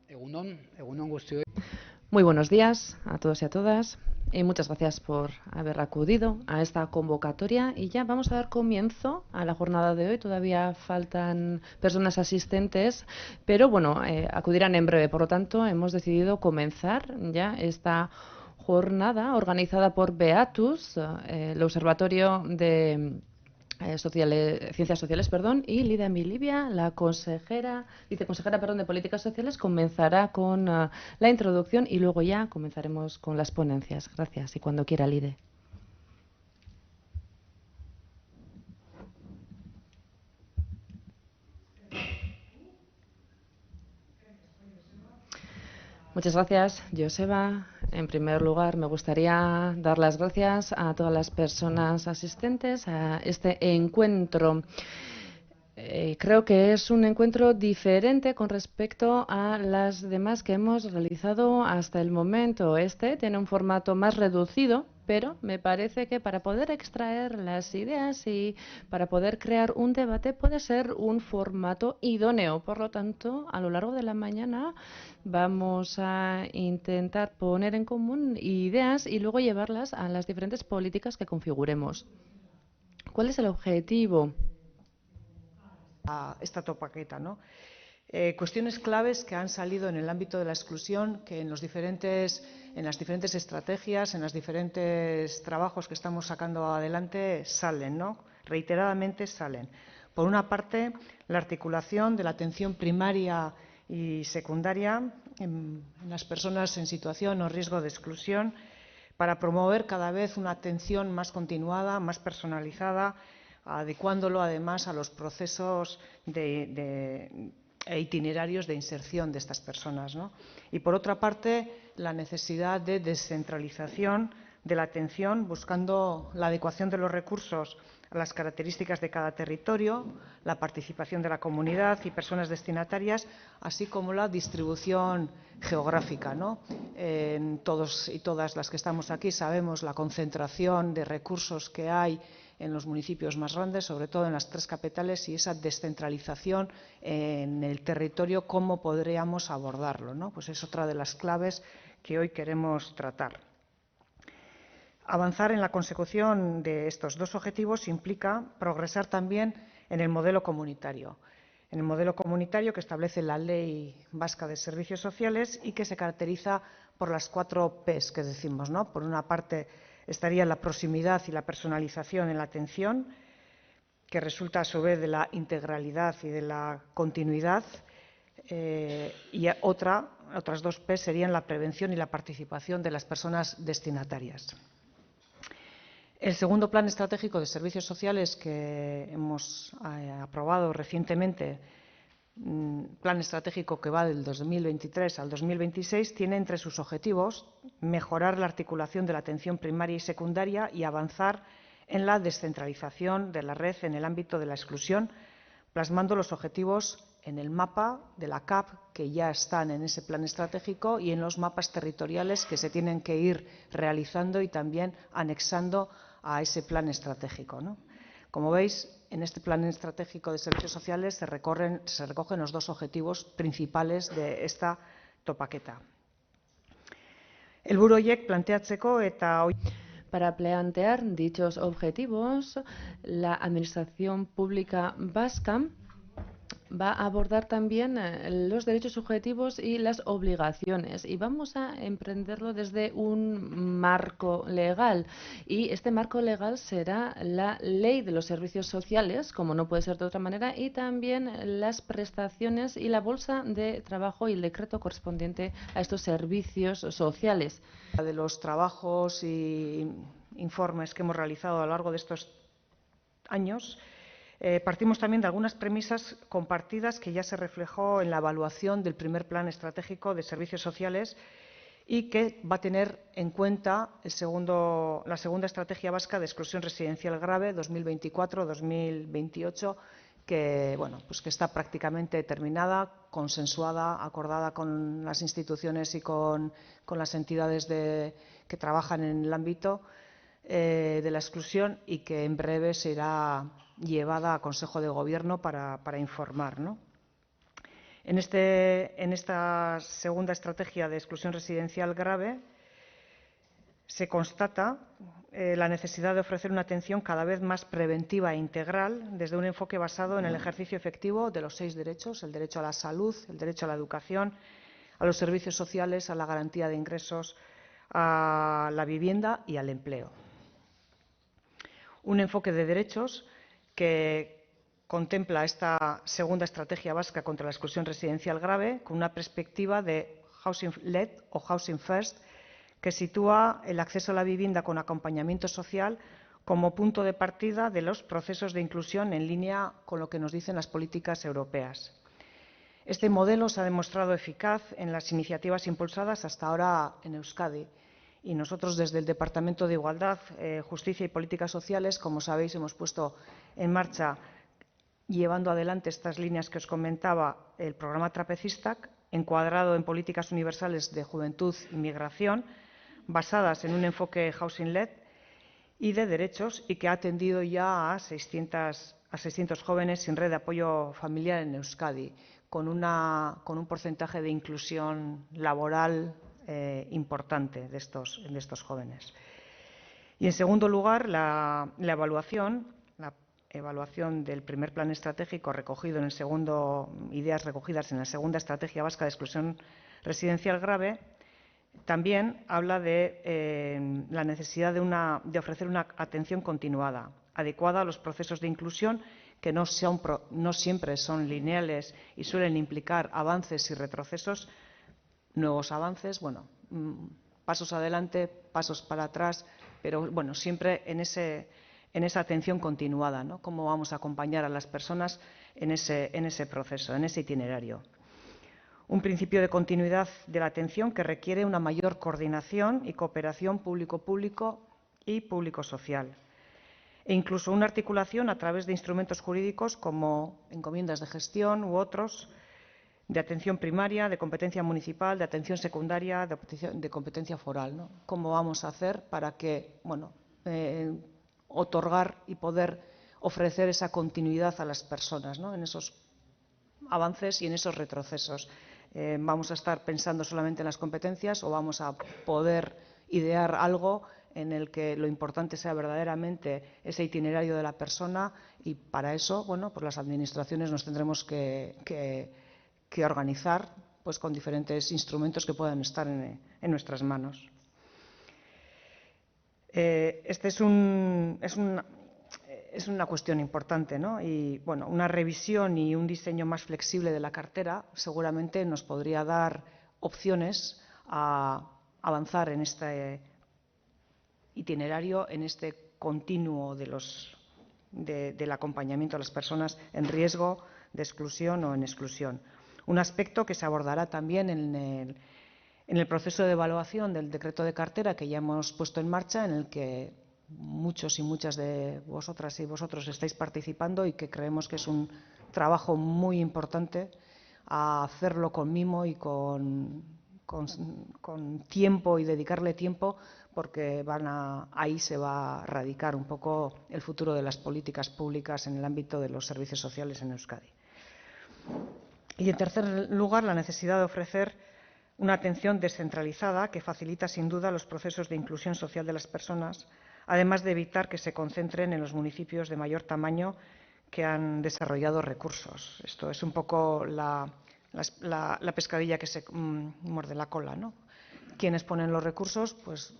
Egunon guztioi. Muy buenos días a todos y a todas y muchas gracias por haber acudido a esta convocatoria y ya vamos a dar comienzo a la jornada de hoy. Todavía faltan personas asistentes, pero bueno, acudirán en breve. Por lo tanto, hemos decidido comenzar ya esta jornada organizada por Beatus, el Observatorio de Ciencias Sociales, perdón, y Lidia Milibia, la viceconsejera, perdón, de Políticas Sociales, comenzará con la introducción y luego ya comenzaremos con las ponencias. Gracias. Y cuando quiera, Lide. Muchas gracias, Joseba. En primer lugar, me gustaría dar las gracias a todas las personas asistentes a este encuentro. Creo que es un encuentro diferente con respecto a las demás que hemos realizado hasta el momento. Este tiene un formato más reducido, pero me parece que para poder extraer las ideas y para poder crear un debate puede ser un formato idóneo. Por lo tanto, a lo largo de la mañana vamos a intentar poner en común ideas y luego llevarlas a las diferentes políticas que configuremos. ¿Cuál es el objetivo? Esta topaqueta, ¿no? Cuestiones claves que han salido en el ámbito de la exclusión, que en las diferentes estrategias, en los diferentes trabajos que estamos sacando adelante salen, ¿no? Reiteradamente salen. Por una parte, la articulación de la atención primaria y secundaria en las personas en situación o riesgo de exclusión, para promover cada vez una atención más continuada, más personalizada, adecuándolo además a los procesos itinerarios de inserción de estas personas, ¿no? Y por otra parte, la necesidad de descentralización de la atención, buscando la adecuación de los recursos a las características de cada territorio, la participación de la comunidad y personas destinatarias, así como la distribución geográfica, ¿no? Todos y todas las que estamos aquí sabemos la concentración de recursos que hay en los municipios más grandes, sobre todo en las 3 capitales, y esa descentralización en el territorio, ¿cómo podríamos abordarlo, ¿no? Pues es otra de las claves que hoy queremos tratar. Avanzar en la consecución de estos 2 objetivos implica progresar también en el modelo comunitario. En el modelo comunitario que establece la Ley Vasca de Servicios Sociales y que se caracteriza por las 4 P's que decimos, ¿no? Por una parte estaría la proximidad y la personalización en la atención, que resulta a su vez de la integralidad y de la continuidad, y otras 2 P serían la prevención y la participación de las personas destinatarias. El segundo Plan Estratégico de Servicios Sociales que hemos aprobado recientemente, plan estratégico que va del 2023 al 2026, tiene entre sus objetivos mejorar la articulación de la atención primaria y secundaria y avanzar en la descentralización de la red en el ámbito de la exclusión, plasmando los objetivos en el mapa de la CAP, que ya están en ese plan estratégico, y en los mapas territoriales que se tienen que ir realizando y también anexando a ese plan estratégico, ¿no? Como veis, en este plan estratégico de servicios sociales se recogen los 2 objetivos principales de esta topaqueta. Helburu horiek planteatzeko eta Para plantear dichos objetivos, la Administración Pública Vasca va a abordar también los derechos subjetivos y las obligaciones, y vamos a emprenderlo desde un marco legal, y este marco legal será la Ley de los Servicios Sociales, como no puede ser de otra manera, y también las prestaciones y la bolsa de trabajo y el decreto correspondiente a estos servicios sociales. De los trabajos y informes que hemos realizado a lo largo de estos años, partimos también de algunas premisas compartidas que ya se reflejó en la evaluación del primer Plan Estratégico de Servicios Sociales y que va a tener en cuenta la segunda Estrategia Vasca de Exclusión Residencial Grave 2024-2028, que, bueno, pues que está prácticamente terminada, consensuada, acordada con las instituciones y con las entidades que trabajan en el ámbito de la exclusión, y que en breve será llevada a Consejo de Gobierno para informar, ¿no? En esta segunda estrategia de exclusión residencial grave se constata la necesidad de ofrecer una atención cada vez más preventiva e integral desde un enfoque basado en el ejercicio efectivo de los 6 derechos: el derecho a la salud, el derecho a la educación, a los servicios sociales, a la garantía de ingresos, a la vivienda y al empleo. Un enfoque de derechos que contempla esta segunda estrategia vasca contra la exclusión residencial grave con una perspectiva de Housing Led o Housing First, que sitúa el acceso a la vivienda con acompañamiento social como punto de partida de los procesos de inclusión en línea con lo que nos dicen las políticas europeas. Este modelo se ha demostrado eficaz en las iniciativas impulsadas hasta ahora en Euskadi. Y nosotros, desde el Departamento de Igualdad, Justicia y Políticas Sociales, como sabéis, hemos puesto en marcha, llevando adelante estas líneas que os comentaba, el programa Trapecistac, encuadrado en políticas universales de juventud y migración, basadas en un enfoque housing-led y de derechos, y que ha atendido ya a 600 jóvenes sin red de apoyo familiar en Euskadi, con un porcentaje de inclusión laboral importante de estos jóvenes. Y, en segundo lugar, la evaluación del primer plan estratégico recogido en el segundo, ideas recogidas en la segunda estrategia vasca de exclusión residencial grave, también habla de la necesidad de ofrecer una atención continuada, adecuada a los procesos de inclusión, que no siempre son lineales y suelen implicar avances y retrocesos, nuevos avances, pasos adelante, pasos para atrás, pero siempre en esa atención continuada, ¿no? Cómo vamos a acompañar a las personas en ese proceso, en ese itinerario. Un principio de continuidad de la atención que requiere una mayor coordinación y cooperación público-público y público-social. E incluso una articulación a través de instrumentos jurídicos como encomiendas de gestión u otros, de atención primaria, de competencia municipal, de atención secundaria, de competencia foral, ¿no? ¿Cómo vamos a hacer para que, otorgar y poder ofrecer esa continuidad a las personas, ¿no? En esos avances y en esos retrocesos? ¿Vamos a estar pensando solamente en las competencias o vamos a poder idear algo en el que lo importante sea verdaderamente ese itinerario de la persona? Y para eso, pues las administraciones nos tendremos que organizar con diferentes instrumentos que puedan estar en nuestras manos. Este es una cuestión importante, ¿no? Y una revisión y un diseño más flexible de la cartera seguramente nos podría dar opciones a avanzar en este itinerario, en este continuo del acompañamiento a las personas en riesgo de exclusión o en exclusión. Un aspecto que se abordará también en el proceso de evaluación del decreto de cartera que ya hemos puesto en marcha, en el que muchos y muchas de vosotras y vosotros estáis participando, y que creemos que es un trabajo muy importante a hacerlo con mimo y con tiempo, y dedicarle tiempo, porque ahí se va a radicar un poco el futuro de las políticas públicas en el ámbito de los servicios sociales en Euskadi. Y, en tercer lugar, la necesidad de ofrecer una atención descentralizada que facilita sin duda los procesos de inclusión social de las personas, además de evitar que se concentren en los municipios de mayor tamaño que han desarrollado recursos. Esto es un poco la pescadilla que se muerde la cola, ¿no? ¿Quiénes ponen los recursos? Pues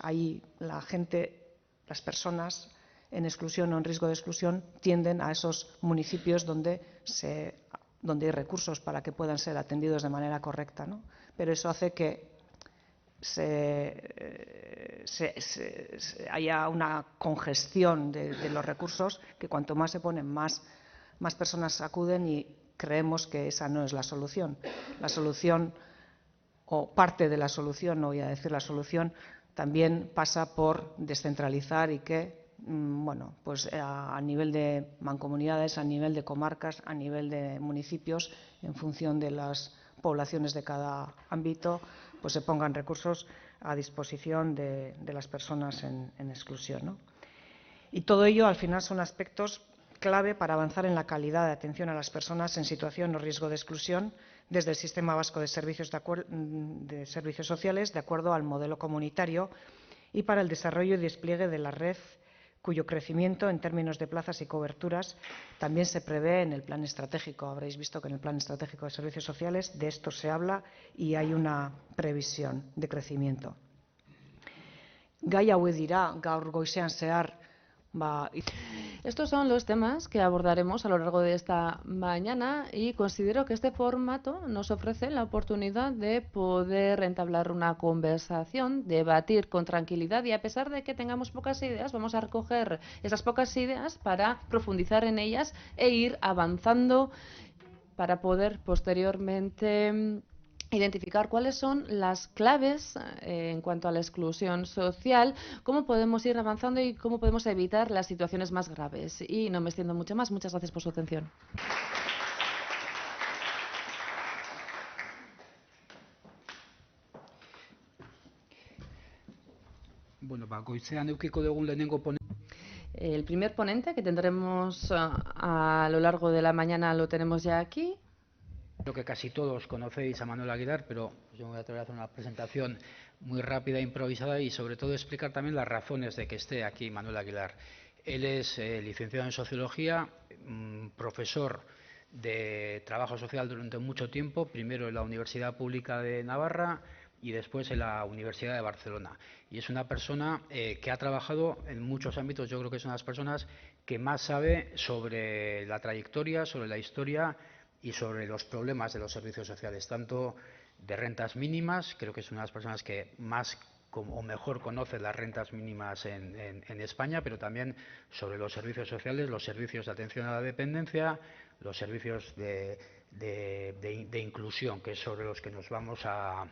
ahí la gente, las personas en exclusión o en riesgo de exclusión, tienden a esos municipios donde hay recursos para que puedan ser atendidos de manera correcta, ¿no? Pero eso hace que haya una congestión de los recursos, que cuanto más se ponen, más personas acuden, y creemos que esa no es la solución. La solución, o parte de la solución, no voy a decir la solución, también pasa por descentralizar y que a nivel de mancomunidades, a nivel de comarcas, a nivel de municipios, en función de las poblaciones de cada ámbito, se pongan recursos a disposición de las personas en exclusión, ¿no? Y todo ello, al final, son aspectos clave para avanzar en la calidad de atención a las personas en situación o riesgo de exclusión desde el Sistema Vasco de Servicios Sociales, de acuerdo al modelo comunitario, y para el desarrollo y despliegue de la red, cuyo crecimiento en términos de plazas y coberturas también se prevé en el Plan Estratégico. Habréis visto que en el Plan Estratégico de Servicios Sociales de esto se habla y hay una previsión de crecimiento. Gai hauek dira gaur goizean zehar Estos son los temas que abordaremos a lo largo de esta mañana y considero que este formato nos ofrece la oportunidad de poder entablar una conversación, debatir con tranquilidad y a pesar de que tengamos pocas ideas, vamos a recoger esas pocas ideas para profundizar en ellas e ir avanzando para poder posteriormente identificar cuáles son las claves en cuanto a la exclusión social, cómo podemos ir avanzando y cómo podemos evitar las situaciones más graves. Y no me extiendo mucho más. Muchas gracias por su atención. Bueno, goizean edukiko dugun lehenengo ponente. El primer ponente que tendremos a lo largo de la mañana lo tenemos ya aquí. Creo que casi todos conocéis a Manuel Aguilar, pero yo me voy a atrever a hacer una presentación muy rápida e improvisada y sobre todo explicar también las razones de que esté aquí Manuel Aguilar. Él es licenciado en Sociología, profesor de Trabajo Social durante mucho tiempo, primero en la Universidad Pública de Navarra y después en la Universidad de Barcelona. Y es una persona que ha trabajado en muchos ámbitos. Yo creo que es una de las personas que más sabe sobre la trayectoria, sobre la historia y sobre los problemas de los servicios sociales, tanto de rentas mínimas, creo que es una de las personas que más o mejor conoce las rentas mínimas en España, pero también sobre los servicios sociales, los servicios de atención a la dependencia, los servicios de inclusión, que es sobre los que nos vamos a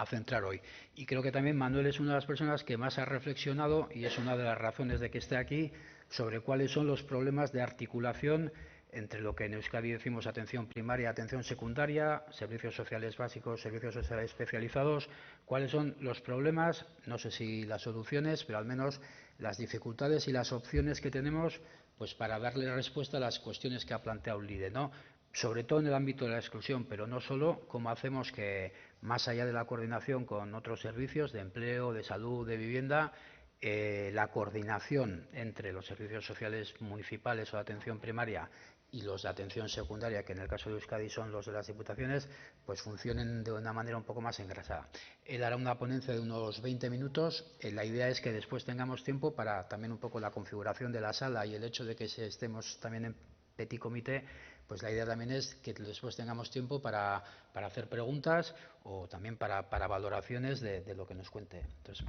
centrar hoy. Y creo que también Manuel es una de las personas que más ha reflexionado, y es una de las razones de que esté aquí, sobre cuáles son los problemas de articulación entre lo que en Euskadi decimos atención primaria, atención secundaria, servicios sociales básicos, servicios sociales especializados, cuáles son los problemas, no sé si las soluciones, pero al menos las dificultades y las opciones que tenemos pues para darle respuesta a las cuestiones que ha planteado Lide, ¿no? Sobre todo en el ámbito de la exclusión, pero no solo, cómo hacemos que, más allá de la coordinación con otros servicios de empleo, de salud, de vivienda, la coordinación entre los servicios sociales municipales o de atención primaria y los de atención secundaria, que en el caso de Euskadi son los de las diputaciones, pues funcionen de una manera un poco más engrasada. Él hará una ponencia de unos 20 minutos. La idea es que después tengamos tiempo para también un poco la configuración de la sala y el hecho de que estemos también en petit comité, pues la idea también es que después tengamos tiempo para hacer preguntas o también para valoraciones de lo que nos cuente. Entonces,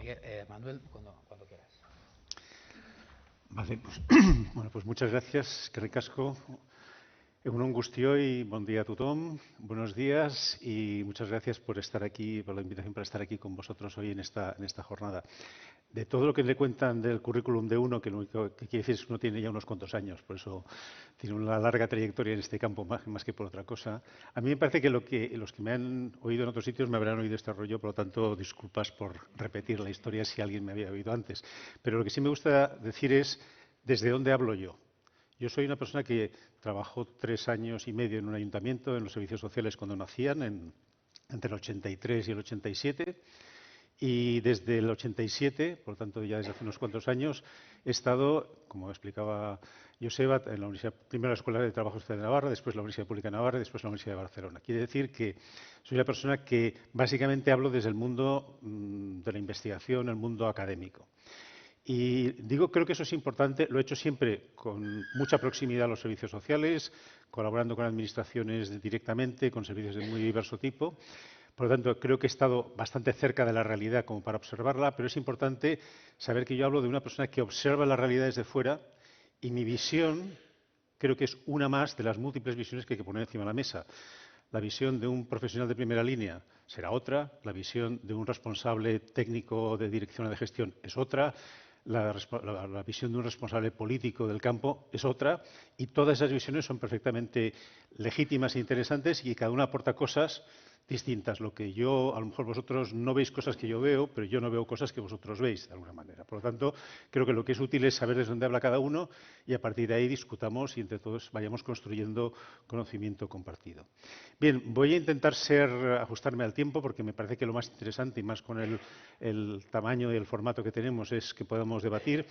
Manuel, cuando quieras. Vale, pues, bueno, pues muchas gracias, eskerrik asko. Egun on guztioi, bon día a tothom, buenos días y muchas gracias por estar aquí, por la invitación para estar aquí con vosotros hoy en esta jornada. De todo lo que le cuentan del currículum de uno, que lo único que quiere decir es que uno tiene ya unos cuantos años, por eso tiene una larga trayectoria en este campo más que por otra cosa. A mí me parece que los que me han oído en otros sitios me habrán oído este rollo, por lo tanto, disculpas por repetir la historia si alguien me había oído antes. Pero lo que sí me gusta decir es desde dónde hablo yo. Yo soy una persona que trabajó 3 años y medio en un ayuntamiento, en los servicios sociales cuando nacían, entre el 83 y el 87. Y desde el 87, por lo tanto ya desde hace unos cuantos años, he estado, como explicaba Joseba, en la Universidad, primero la Escuela de Trabajo Social de Navarra, después la Universidad Pública de Navarra y después la Universidad de Barcelona. Quiere decir que soy la persona que básicamente hablo desde el mundo de la investigación, el mundo académico. Y creo que eso es importante, lo he hecho siempre con mucha proximidad a los servicios sociales, colaborando con administraciones directamente, con servicios de muy diverso tipo. Por lo tanto, creo que he estado bastante cerca de la realidad como para observarla, pero es importante saber que yo hablo de una persona que observa la realidad desde fuera y mi visión creo que es una más de las múltiples visiones que hay que poner encima de la mesa. La visión de un profesional de primera línea será otra, la visión de un responsable técnico de dirección o de gestión es otra, la visión de un responsable político del campo es otra, y todas esas visiones son perfectamente legítimas e interesantes y cada una aporta cosas distintas. Lo que yo, a lo mejor vosotros no veis cosas que yo veo, pero yo no veo cosas que vosotros veis, de alguna manera. Por lo tanto, creo que lo que es útil es saber desde dónde habla cada uno y a partir de ahí discutamos y entre todos vayamos construyendo conocimiento compartido. Bien, voy a intentar ajustarme al tiempo porque me parece que lo más interesante y más con el tamaño y el formato que tenemos es que podamos debatir.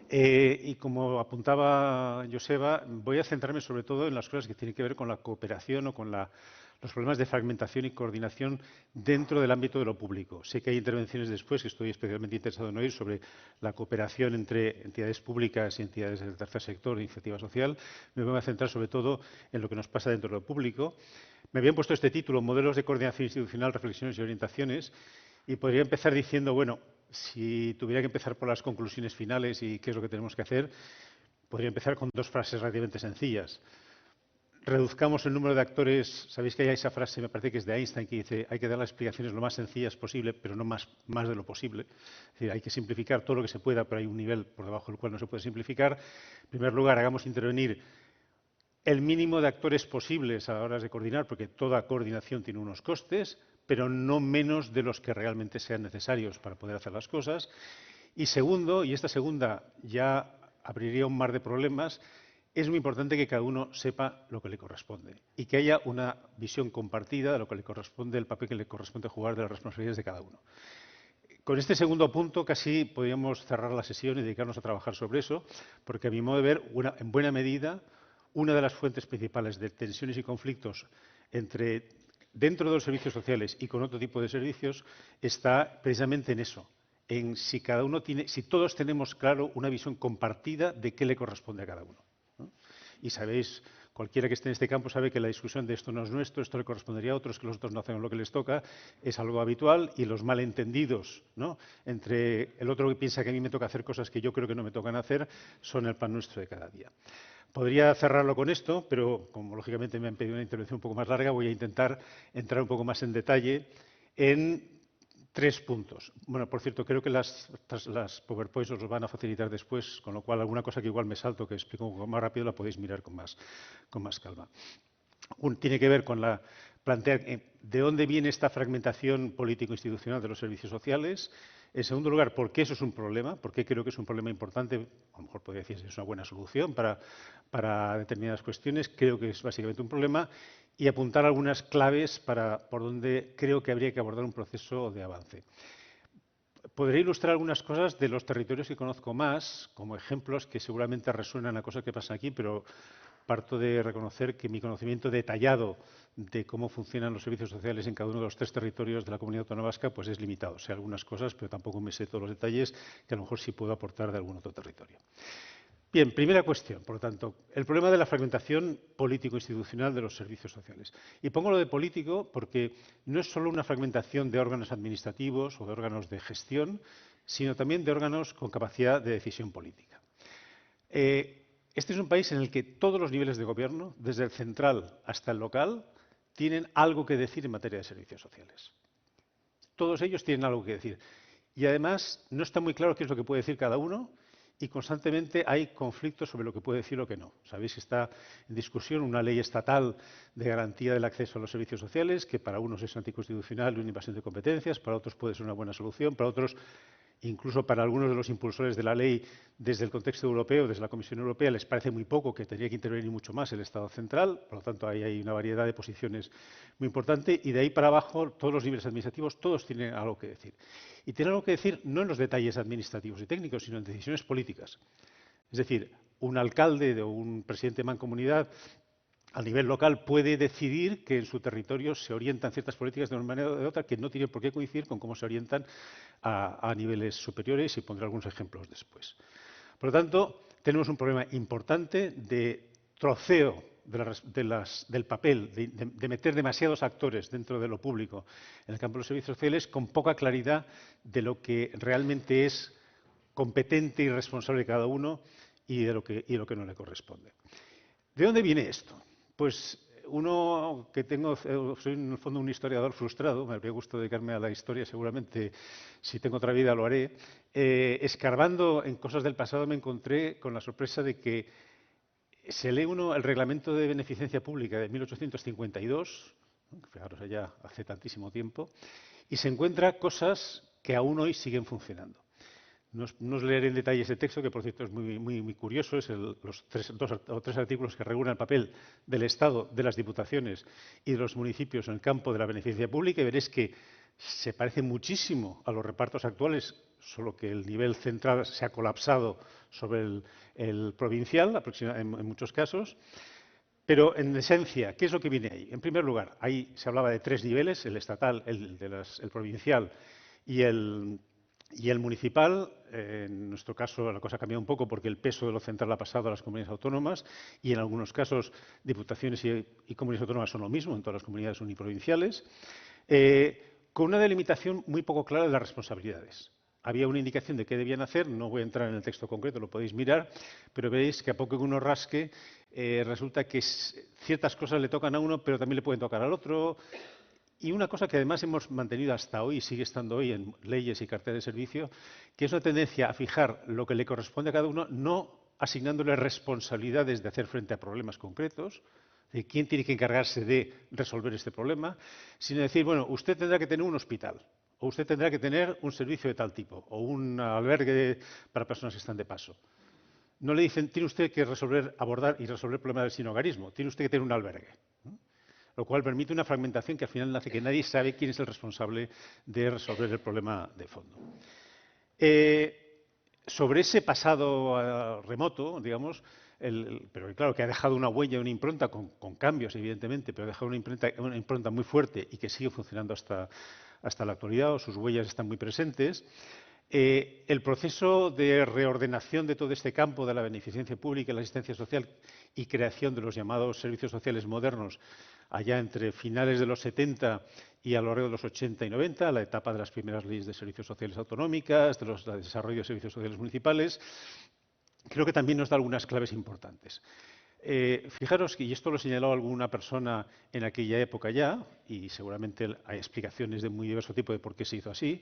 Y como apuntaba Joseba, voy a centrarme sobre todo en las cosas que tienen que ver con la cooperación o con los problemas de fragmentación y coordinación dentro del ámbito de lo público. Sé que hay intervenciones después, que estoy especialmente interesado en oír, sobre la cooperación entre entidades públicas y entidades del tercer sector de iniciativa social. Me voy a centrar sobre todo en lo que nos pasa dentro de lo público. Me habían puesto este título, Modelos de coordinación institucional, reflexiones y orientaciones, y podría empezar diciendo, bueno, si tuviera que empezar por las conclusiones finales y qué es lo que tenemos que hacer, podría empezar con dos frases relativamente sencillas. Reduzcamos el número de actores. Sabéis que hay esa frase, me parece que es de Einstein, que dice hay que dar las explicaciones lo más sencillas posible, pero no más de lo posible. Es decir, hay que simplificar todo lo que se pueda, pero hay un nivel por debajo del cual no se puede simplificar. En primer lugar, hagamos intervenir el mínimo de actores posibles a la hora de coordinar, porque toda coordinación tiene unos costes, pero no menos de los que realmente sean necesarios para poder hacer las cosas. Y segundo, y esta segunda ya abriría un mar de problemas, es muy importante que cada uno sepa lo que le corresponde y que haya una visión compartida de lo que le corresponde, el papel que le corresponde jugar, de las responsabilidades de cada uno. Con este segundo punto casi podríamos cerrar la sesión y dedicarnos a trabajar sobre eso, porque a mi modo de ver, en buena medida, una de las fuentes principales de tensiones y conflictos dentro de los servicios sociales y con otro tipo de servicios está precisamente en eso, en si todos tenemos claro una visión compartida de qué le corresponde a cada uno, ¿no? Y sabéis, cualquiera que esté en este campo sabe que la discusión de esto no es nuestro, esto le correspondería a otros, que los otros no hacen lo que les toca, es algo habitual, y los malentendidos, ¿no?, entre el otro que piensa que a mí me toca hacer cosas que yo creo que no me tocan hacer, son el pan nuestro de cada día. Podría cerrarlo con esto, pero como lógicamente me han pedido una intervención un poco más larga, voy a intentar entrar un poco más en detalle en 3 puntos. Bueno, por cierto, creo que las PowerPoints os los van a facilitar después, con lo cual alguna cosa que igual me salto, que explico un poco más rápido, la podéis mirar con más calma. Tiene que ver con plantear de dónde viene esta fragmentación político-institucional de los servicios sociales. En segundo lugar, ¿por qué eso es un problema? ¿Por qué creo que es un problema importante? A lo mejor podría decir que es una buena solución para determinadas cuestiones. Creo que es básicamente un problema. Y apuntar algunas claves por donde creo que habría que abordar un proceso de avance. Podré ilustrar algunas cosas de los territorios que conozco más, como ejemplos que seguramente resuenan a cosas que pasan aquí, pero parto de reconocer que mi conocimiento detallado de cómo funcionan los servicios sociales en cada uno de los 3 territorios de la Comunidad Autónoma Vasca pues es limitado. Sé algunas cosas, pero tampoco me sé todos los detalles que a lo mejor sí puedo aportar de algún otro territorio. Bien, primera cuestión, por lo tanto, el problema de la fragmentación político-institucional de los servicios sociales. Y pongo lo de político porque no es solo una fragmentación de órganos administrativos o de órganos de gestión, sino también de órganos con capacidad de decisión política. Este es un país en el que todos los niveles de gobierno, desde el central hasta el local, tienen algo que decir en materia de servicios sociales. Todos ellos tienen algo que decir. Y además no está muy claro qué es lo que puede decir cada uno y constantemente hay conflictos sobre lo que puede decir o lo que no. Sabéis que está en discusión una ley estatal de garantía del acceso a los servicios sociales, que para unos es anticonstitucional y una invasión de competencias, para otros puede ser una buena solución, para otros, incluso para algunos de los impulsores de la ley desde el contexto europeo, desde la Comisión Europea, les parece muy poco, que tendría que intervenir mucho más el Estado central. Por lo tanto, ahí hay una variedad de posiciones muy importante. Y de ahí para abajo, todos los niveles administrativos, todos tienen algo que decir. Y tienen algo que decir no en los detalles administrativos y técnicos, sino en decisiones políticas. Es decir, un alcalde o un presidente de mancomunidad a nivel local puede decidir que en su territorio se orientan ciertas políticas de una manera o de otra que no tienen por qué coincidir con cómo se orientan a niveles superiores, y pondré algunos ejemplos después. Por lo tanto, tenemos un problema importante de troceo del papel, de meter demasiados actores dentro de lo público en el campo de los servicios sociales con poca claridad de lo que realmente es competente y responsable de cada uno y de lo que no le corresponde. ¿De dónde viene esto? Pues uno que soy en el fondo un historiador frustrado, me habría gustado dedicarme a la historia, seguramente si tengo otra vida lo haré. Escarbando en cosas del pasado me encontré con la sorpresa de que se lee uno el Reglamento de Beneficencia Pública de 1852 fijaros, allá hace tantísimo tiempo, y se encuentra cosas que aún hoy siguen funcionando. No os leeré en detalle ese texto, que por cierto es muy curioso, es los dos o tres artículos que regulan el papel del Estado, de las Diputaciones y de los municipios en el campo de la beneficencia pública, y veréis que se parece muchísimo a los repartos actuales, solo que el nivel central se ha colapsado sobre el provincial, en muchos casos. Pero, en esencia, ¿qué es lo que viene ahí? En primer lugar, ahí se hablaba de tres niveles, el estatal, el provincial y el municipal. En nuestro caso, la cosa ha cambiado un poco porque el peso de lo central ha pasado a las comunidades autónomas y, en algunos casos, diputaciones y comunidades autónomas son lo mismo en todas las comunidades uniprovinciales, con una delimitación muy poco clara de las responsabilidades. Había una indicación de qué debían hacer, no voy a entrar en el texto concreto, lo podéis mirar, pero veréis que a poco que uno rasque, resulta que ciertas cosas le tocan a uno, pero también le pueden tocar al otro. Y una cosa que además hemos mantenido hasta hoy y sigue estando hoy en leyes y cartera de servicio, que es una tendencia a fijar lo que le corresponde a cada uno, no asignándole responsabilidades de hacer frente a problemas concretos, de quién tiene que encargarse de resolver este problema, sino decir, bueno, usted tendrá que tener un hospital, o usted tendrá que tener un servicio de tal tipo, o un albergue para personas que están de paso. No le dicen, tiene usted que abordar y resolver problemas del sinhogarismo, tiene usted que tener un albergue. Lo cual permite una fragmentación que al final hace que nadie sabe quién es el responsable de resolver el problema de fondo. Sobre ese pasado remoto, digamos, pero claro, que ha dejado una huella, una impronta, con cambios, evidentemente, pero ha dejado una impronta muy fuerte y que sigue funcionando hasta la actualidad, o sus huellas están muy presentes. El proceso de reordenación de todo este campo de la beneficencia pública y la asistencia social y creación de los llamados servicios sociales modernos, allá entre finales de los 70 y a lo largo de los 80 y 90, la etapa de las primeras leyes de servicios sociales autonómicas, del desarrollo de servicios sociales municipales, creo que también nos da algunas claves importantes. Fijaros que, y esto lo señaló alguna persona en aquella época ya, y seguramente hay explicaciones de muy diverso tipo de por qué se hizo así,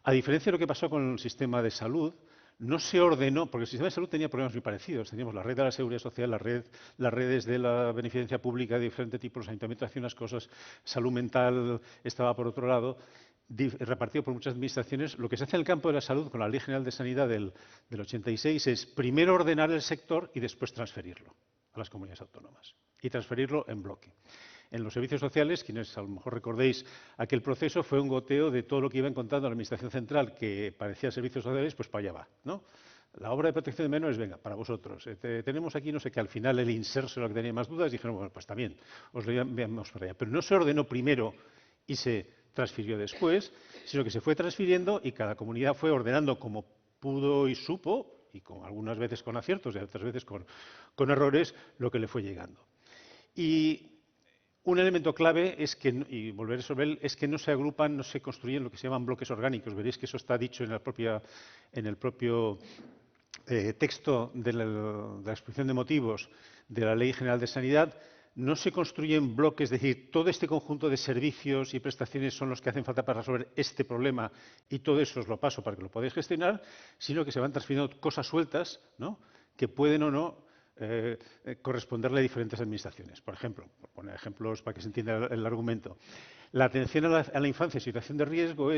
a diferencia de lo que pasó con el sistema de salud, no se ordenó, porque el sistema de salud tenía problemas muy parecidos. Teníamos la red de la seguridad social, las redes de la beneficencia pública de diferente tipo, los ayuntamientos hacían unas cosas, salud mental estaba por otro lado, repartido por muchas administraciones. Lo que se hace en el campo de la salud con la Ley General de Sanidad del 86 es primero ordenar el sector y después transferirlo a las comunidades autónomas, y transferirlo en bloque. En los servicios sociales, quienes a lo mejor recordéis aquel proceso, fue un goteo de todo lo que iba encontrando la Administración Central, que parecía servicios sociales, pues para allá va, ¿no? La obra de protección de menores, venga, para vosotros. Tenemos aquí, no sé qué, al final el Inserso era lo que tenía más dudas, dijeron, bueno, pues también, os lo veamos para allá. Pero no se ordenó primero y se transfirió después, sino que se fue transfiriendo y cada comunidad fue ordenando como pudo y supo, y algunas veces con aciertos y otras veces con errores, lo que le fue llegando. Y un elemento clave es que, y volveré sobre él, es que no se agrupan, no se construyen lo que se llaman bloques orgánicos. Veréis que eso está dicho en el propio texto de la exposición de motivos de la Ley General de Sanidad. No se construyen bloques, es decir, todo este conjunto de servicios y prestaciones son los que hacen falta para resolver este problema y todo eso os lo paso para que lo podáis gestionar, sino que se van transfiriendo cosas sueltas, ¿no?, que pueden o no corresponderle a diferentes administraciones. Por ejemplo, por poner ejemplos para que se entienda el argumento, la atención a la infancia en situación de riesgo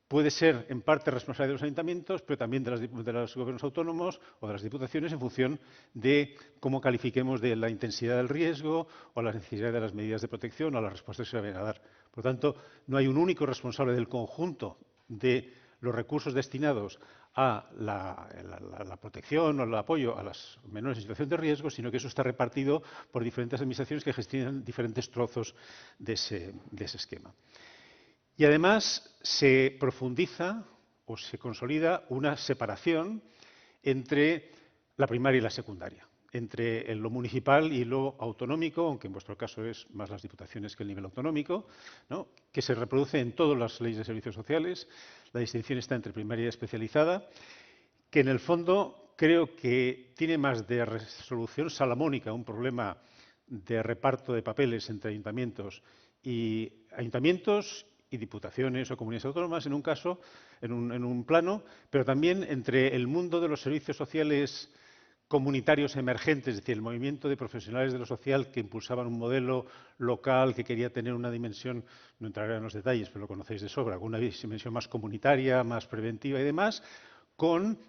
puede ser en parte responsabilidad de los ayuntamientos, pero también de los gobiernos autónomos o de las diputaciones, en función de cómo califiquemos de la intensidad del riesgo o la necesidad de las medidas de protección o las respuestas que se vayan a dar. Por lo tanto, no hay un único responsable del conjunto de los recursos destinados a la protección o el apoyo a las menores en situación de riesgo, sino que eso está repartido por diferentes administraciones que gestionan diferentes trozos de ese esquema. Y además se profundiza o se consolida una separación entre la primaria y la secundaria, entre lo municipal y lo autonómico, aunque en vuestro caso es más las diputaciones que el nivel autonómico, ¿no?, que se reproduce en todas las leyes de servicios sociales. La distinción está entre primaria y especializada, que en el fondo creo que tiene más de resolución salomónica, un problema de reparto de papeles entre ayuntamientos y diputaciones o comunidades autónomas, en un caso, en un plano, pero también entre el mundo de los servicios sociales comunitarios emergentes, es decir, el movimiento de profesionales de lo social que impulsaban un modelo local que quería tener una dimensión, no entraré en los detalles, pero lo conocéis de sobra, con una dimensión más comunitaria, más preventiva y demás, con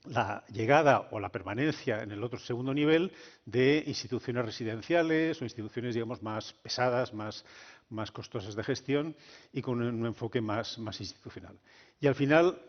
la llegada o la permanencia en el otro segundo nivel de instituciones residenciales o instituciones, digamos, más pesadas, más costosas de gestión y con un enfoque más institucional. Y al final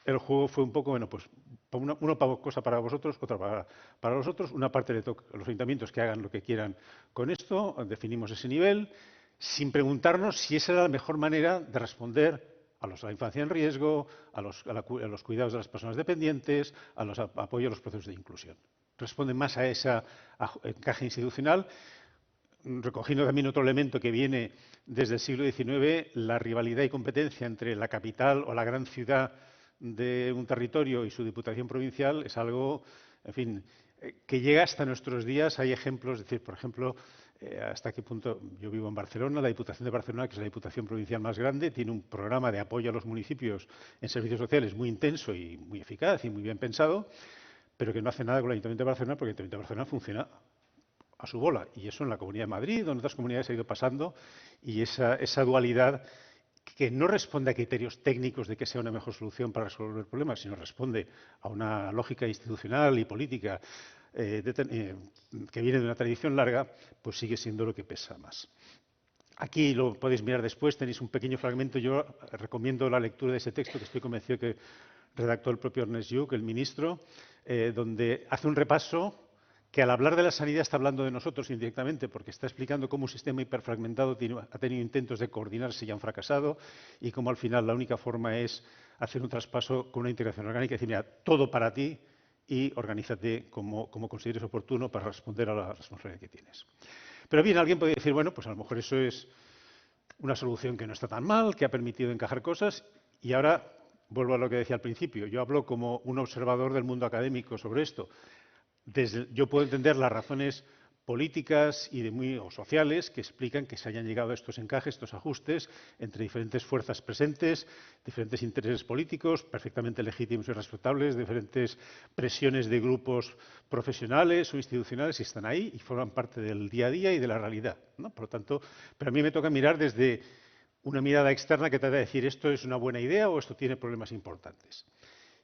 el juego fue un poco, bueno, pues una cosa para vosotros, otra para los otros. Una parte le toca a los ayuntamientos que hagan lo que quieran con esto, definimos ese nivel, sin preguntarnos si esa era la mejor manera de responder a la infancia en riesgo, a los cuidados de las personas dependientes, apoyo a los procesos de inclusión. Responden más a ese encaje institucional, recogiendo también otro elemento que viene desde el siglo XIX, la rivalidad y competencia entre la capital o la gran ciudad de un territorio y su diputación provincial es algo, en fin, que llega hasta nuestros días. Hay ejemplos, es decir, por ejemplo, hasta qué punto yo vivo en Barcelona, la Diputación de Barcelona, que es la diputación provincial más grande, tiene un programa de apoyo a los municipios en servicios sociales muy intenso y muy eficaz y muy bien pensado, pero que no hace nada con el Ayuntamiento de Barcelona porque el Ayuntamiento de Barcelona funciona a su bola. Y eso en la Comunidad de Madrid o en otras comunidades ha ido pasando, y esa dualidad que no responde a criterios técnicos de que sea una mejor solución para resolver el problema, sino responde a una lógica institucional y política que viene de una tradición larga, pues sigue siendo lo que pesa más. Aquí lo podéis mirar después, tenéis un pequeño fragmento. Yo recomiendo la lectura de ese texto, que estoy convencido que redactó el propio Ernest Lluch, el ministro, donde hace un repaso que al hablar de la sanidad está hablando de nosotros indirectamente, porque está explicando cómo un sistema hiperfragmentado ha tenido intentos de coordinarse y han fracasado, y cómo al final la única forma es hacer un traspaso con una integración orgánica y decir, mira, todo para ti y organízate como consideres oportuno para responder a la responsabilidad que tienes. Pero bien, alguien puede decir, bueno, pues a lo mejor eso es una solución que no está tan mal, que ha permitido encajar cosas, y ahora vuelvo a lo que decía al principio. Yo hablo como un observador del mundo académico sobre esto. Yo puedo entender las razones políticas o sociales que explican que se hayan llegado a estos encajes, estos ajustes entre diferentes fuerzas presentes, diferentes intereses políticos perfectamente legítimos y respetables, diferentes presiones de grupos profesionales o institucionales que están ahí y forman parte del día a día y de la realidad, ¿no? Por lo tanto, pero a mí me toca mirar desde una mirada externa que trata de decir esto es una buena idea o esto tiene problemas importantes.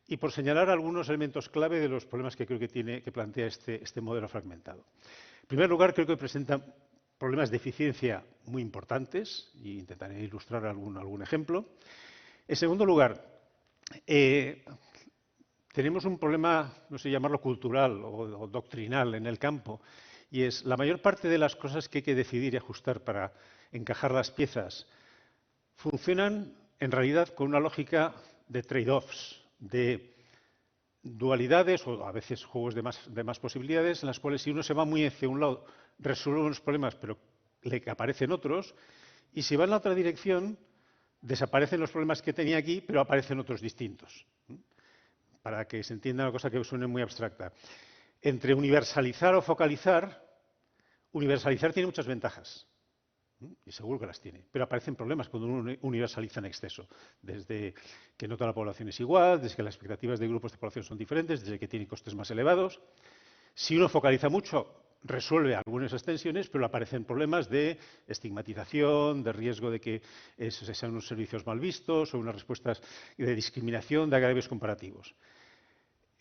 Y por señalar algunos elementos clave de los problemas que creo que plantea este modelo fragmentado. En primer lugar, creo que presenta problemas de eficiencia muy importantes, y intentaré ilustrar algún ejemplo. En segundo lugar, tenemos un problema, no sé llamarlo cultural o doctrinal en el campo, y es la mayor parte de las cosas que hay que decidir y ajustar para encajar las piezas funcionan en realidad con una lógica de trade-offs, de dualidades o a veces juegos de más posibilidades, en las cuales si uno se va muy hacia un lado resuelve unos problemas pero le aparecen otros, y si va en la otra dirección desaparecen los problemas que tenía aquí pero aparecen otros distintos. Para que se entienda una cosa que suene muy abstracta. Entre universalizar o focalizar, universalizar tiene muchas ventajas. Y seguro que las tiene, pero aparecen problemas cuando uno universaliza en exceso, desde que no toda la población es igual, desde que las expectativas de grupos de población son diferentes, desde que tiene costes más elevados. Si uno focaliza mucho, resuelve algunas extensiones, pero aparecen problemas de estigmatización, de riesgo de que sean unos servicios mal vistos o unas respuestas de discriminación, de agravios comparativos.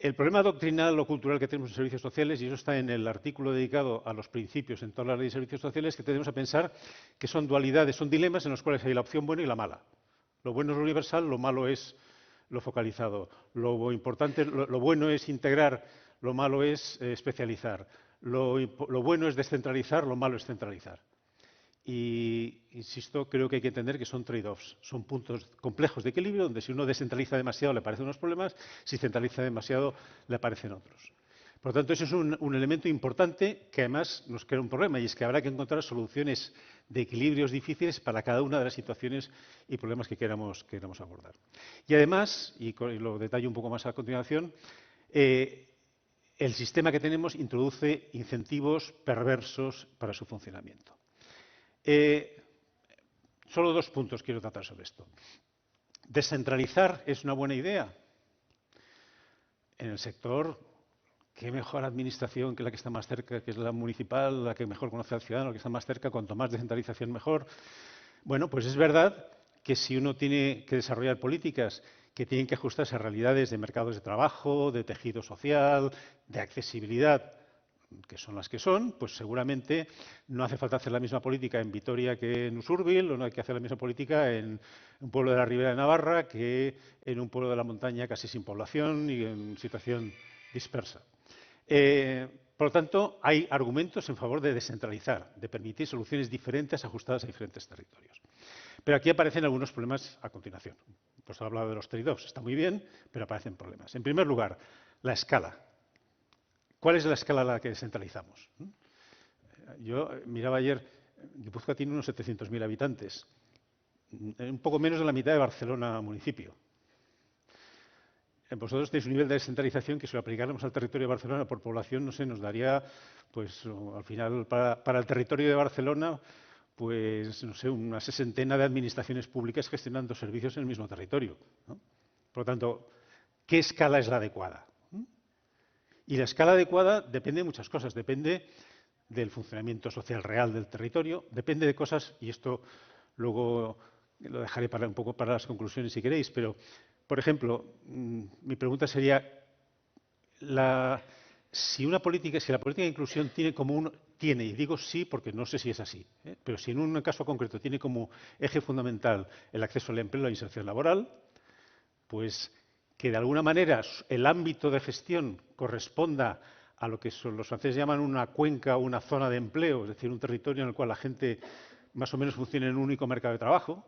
El problema doctrinal o cultural que tenemos en servicios sociales, y eso está en el artículo dedicado a los principios en toda la ley de servicios sociales, que tenemos a pensar que son dualidades, son dilemas en los cuales hay la opción buena y la mala. Lo bueno es lo universal, lo malo es lo focalizado. Lo bueno es integrar, lo malo es especializar. Lo bueno es descentralizar, lo malo es centralizar. Y, insisto, creo que hay que entender que son trade-offs, son puntos complejos de equilibrio donde si uno descentraliza demasiado le aparecen unos problemas, si centraliza demasiado le aparecen otros. Por lo tanto, eso es un elemento importante que además nos crea un problema, y es que habrá que encontrar soluciones de equilibrios difíciles para cada una de las situaciones y problemas que queramos abordar. Y además, y lo detallo un poco más a continuación, el sistema que tenemos introduce incentivos perversos para su funcionamiento. Solo 2 puntos quiero tratar sobre esto. ¿Descentralizar es una buena idea? En el sector qué mejor administración que la que está más cerca, que es la municipal, la que mejor conoce al ciudadano, la que está más cerca, cuanto más descentralización mejor. Bueno, pues es verdad que si uno tiene que desarrollar políticas que tienen que ajustarse a realidades de mercados de trabajo, de tejido social, de accesibilidad, que son las que son, pues seguramente no hace falta hacer la misma política en Vitoria que en Usurbil, o no hay que hacer la misma política en un pueblo de la Ribera de Navarra que en un pueblo de la montaña casi sin población y en situación dispersa. Por lo tanto, hay argumentos en favor de descentralizar, de permitir soluciones diferentes ajustadas a diferentes territorios. Pero aquí aparecen algunos problemas a continuación. Pues he hablado de los trade-offs, está muy bien, pero aparecen problemas. En primer lugar, la escala. ¿Cuál es la escala a la que descentralizamos? Yo miraba ayer, Guipúzcoa tiene unos 700.000 habitantes, un poco menos de la mitad de Barcelona municipio. Vosotros tenéis un nivel de descentralización que si lo aplicáramos al territorio de Barcelona por población, no sé, nos daría, pues al final, para el territorio de Barcelona, pues no sé, una sesentena de administraciones públicas gestionando servicios en el mismo territorio, ¿no? Por lo tanto, ¿qué escala es la adecuada? Y la escala adecuada depende de muchas cosas. Depende del funcionamiento social real del territorio, depende de cosas, y esto luego lo dejaré para un poco para las conclusiones si queréis, pero, por ejemplo, mi pregunta sería, si la política de inclusión tiene, y digo sí porque no sé si es así, pero si en un caso concreto tiene como eje fundamental el acceso al empleo y la inserción laboral, pues que de alguna manera el ámbito de gestión corresponda a lo que los franceses llaman una cuenca o una zona de empleo, es decir, un territorio en el cual la gente más o menos funcione en un único mercado de trabajo,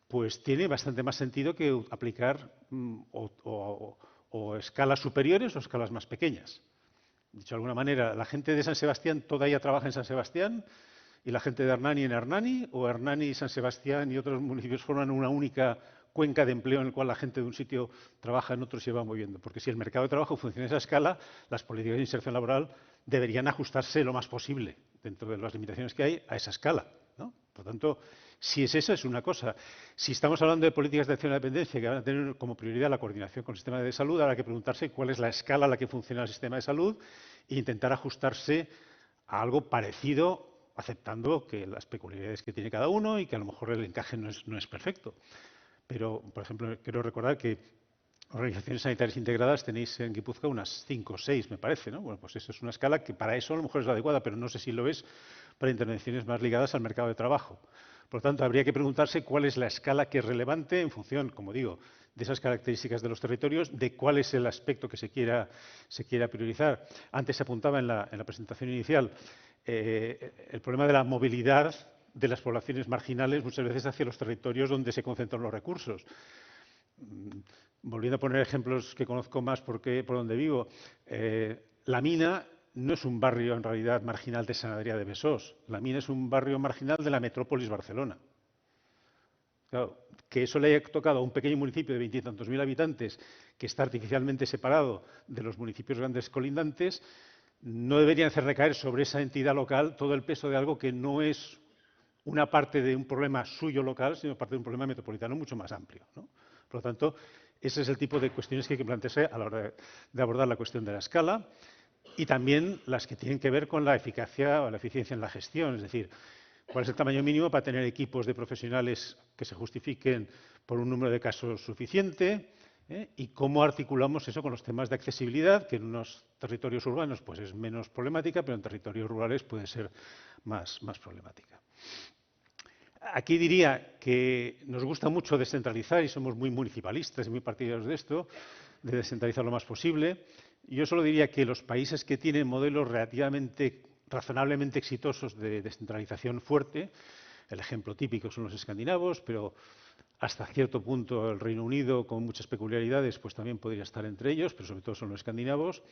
pues tiene bastante más sentido que aplicar o escalas superiores o escalas más pequeñas. Dicho de alguna manera, la gente de San Sebastián toda ella trabaja en San Sebastián y la gente de Hernani en Hernani, o Hernani, San Sebastián y otros municipios forman una única cuenca de empleo en el cual la gente de un sitio trabaja en otro y se va moviendo. Porque si el mercado de trabajo funciona a esa escala, las políticas de inserción laboral deberían ajustarse lo más posible, dentro de las limitaciones que hay, a esa escala, ¿no? Por lo tanto, si es esa, es una cosa. Si estamos hablando de políticas de acción a la dependencia que van a tener como prioridad la coordinación con el sistema de salud, habrá que preguntarse cuál es la escala a la que funciona el sistema de salud e intentar ajustarse a algo parecido, aceptando que las peculiaridades que tiene cada uno y que a lo mejor el encaje no es perfecto. Pero, por ejemplo, quiero recordar que organizaciones sanitarias integradas tenéis en Guipúzcoa unas 5 o 6, me parece, ¿no? Bueno, pues eso es una escala que para eso a lo mejor es la adecuada, pero no sé si lo es para intervenciones más ligadas al mercado de trabajo. Por lo tanto, habría que preguntarse cuál es la escala que es relevante en función, como digo, de esas características de los territorios, de cuál es el aspecto que se quiera priorizar. Antes se apuntaba en la presentación inicial el problema de la movilidad de las poblaciones marginales muchas veces hacia los territorios donde se concentran los recursos. Volviendo a poner ejemplos que conozco más por donde vivo, La Mina no es un barrio en realidad marginal de Sant Adrià de Besòs. La Mina es un barrio marginal de la metrópolis Barcelona. Claro, que eso le haya tocado a un pequeño municipio de 20 y tantos mil habitantes que está artificialmente separado de los municipios grandes colindantes, no debería hacer recaer sobre esa entidad local todo el peso de algo que no es una parte de un problema suyo local, sino parte de un problema metropolitano mucho más amplio, ¿no? Por lo tanto, ese es el tipo de cuestiones que hay que plantearse a la hora de abordar la cuestión de la escala y también las que tienen que ver con la eficacia o la eficiencia en la gestión. Es decir, cuál es el tamaño mínimo para tener equipos de profesionales que se justifiquen por un número de casos suficiente, y cómo articulamos eso con los temas de accesibilidad, que en unos territorios urbanos pues es menos problemática, pero en territorios rurales puede ser más problemática. Aquí diría que nos gusta mucho descentralizar y somos muy municipalistas y muy partidarios de esto, de descentralizar lo más posible. Yo solo diría que los países que tienen modelos razonablemente exitosos de descentralización fuerte, el ejemplo típico son los escandinavos, pero hasta cierto punto el Reino Unido, con muchas peculiaridades, pues también podría estar entre ellos, pero sobre todo son los escandinavos,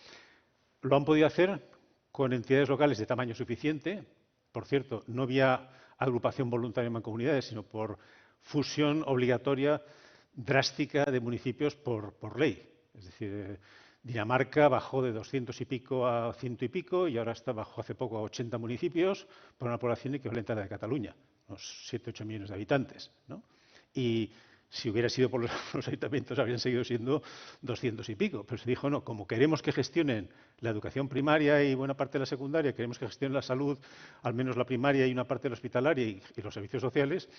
lo han podido hacer con entidades locales de tamaño suficiente. Por cierto, no vía agrupación voluntaria en mancomunidades, sino por fusión obligatoria drástica de municipios por ley. Es decir, Dinamarca bajó de 200 y pico a 100 y pico y ahora bajó hace poco a 80 municipios por una población equivalente a la de Cataluña, unos 7 o 8 millones de habitantes, ¿no? Y Si hubiera sido por los ayuntamientos, habrían seguido siendo 200 y pico. Pero se dijo, no, como queremos que gestionen la educación primaria y buena parte de la secundaria, queremos que gestionen la salud, al menos la primaria y una parte de la hospitalaria y los servicios sociales,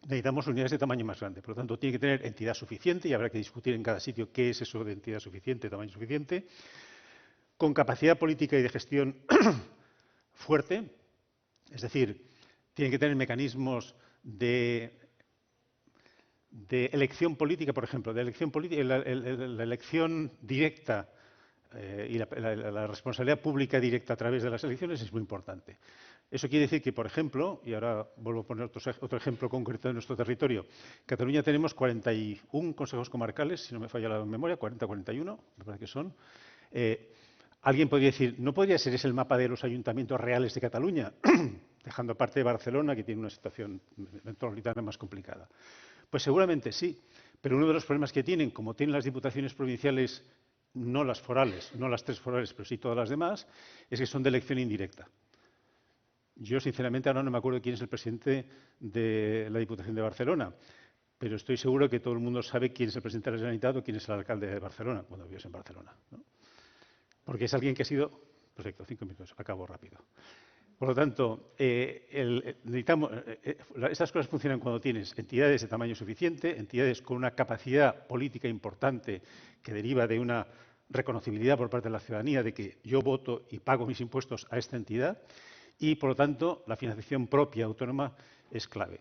necesitamos unidades de tamaño más grande. Por lo tanto, tiene que tener entidad suficiente y habrá que discutir en cada sitio qué es eso de entidad suficiente, tamaño suficiente, con capacidad política y de gestión fuerte, es decir, tiene que tener mecanismos de elección política, por ejemplo, de elección política, la elección directa y la responsabilidad pública directa a través de las elecciones es muy importante. Eso quiere decir que, por ejemplo, y ahora vuelvo a poner otro ejemplo concreto de nuestro territorio, en Cataluña tenemos 41 consejos comarcales, si no me falla la memoria, 41, me parece que son. Alguien podría decir, ¿no podría ser ese el mapa de los ayuntamientos reales de Cataluña? Dejando aparte de Barcelona, que tiene una situación metropolitana más complicada. Pues seguramente sí, pero uno de los problemas que tienen, como tienen las diputaciones provinciales, no las forales, no las 3 forales, pero sí todas las demás, es que son de elección indirecta. Yo, sinceramente, ahora no me acuerdo quién es el presidente de la Diputación de Barcelona, pero estoy seguro que todo el mundo sabe quién es el presidente de la Generalitat o quién es el alcalde de Barcelona, cuando vives en Barcelona, ¿no? Porque es alguien que ha sido... Perfecto, 5 minutos, acabo rápido. Por lo tanto, estas cosas funcionan cuando tienes entidades de tamaño suficiente, entidades con una capacidad política importante que deriva de una reconocibilidad por parte de la ciudadanía de que yo voto y pago mis impuestos a esta entidad y, por lo tanto, la financiación propia autónoma es clave.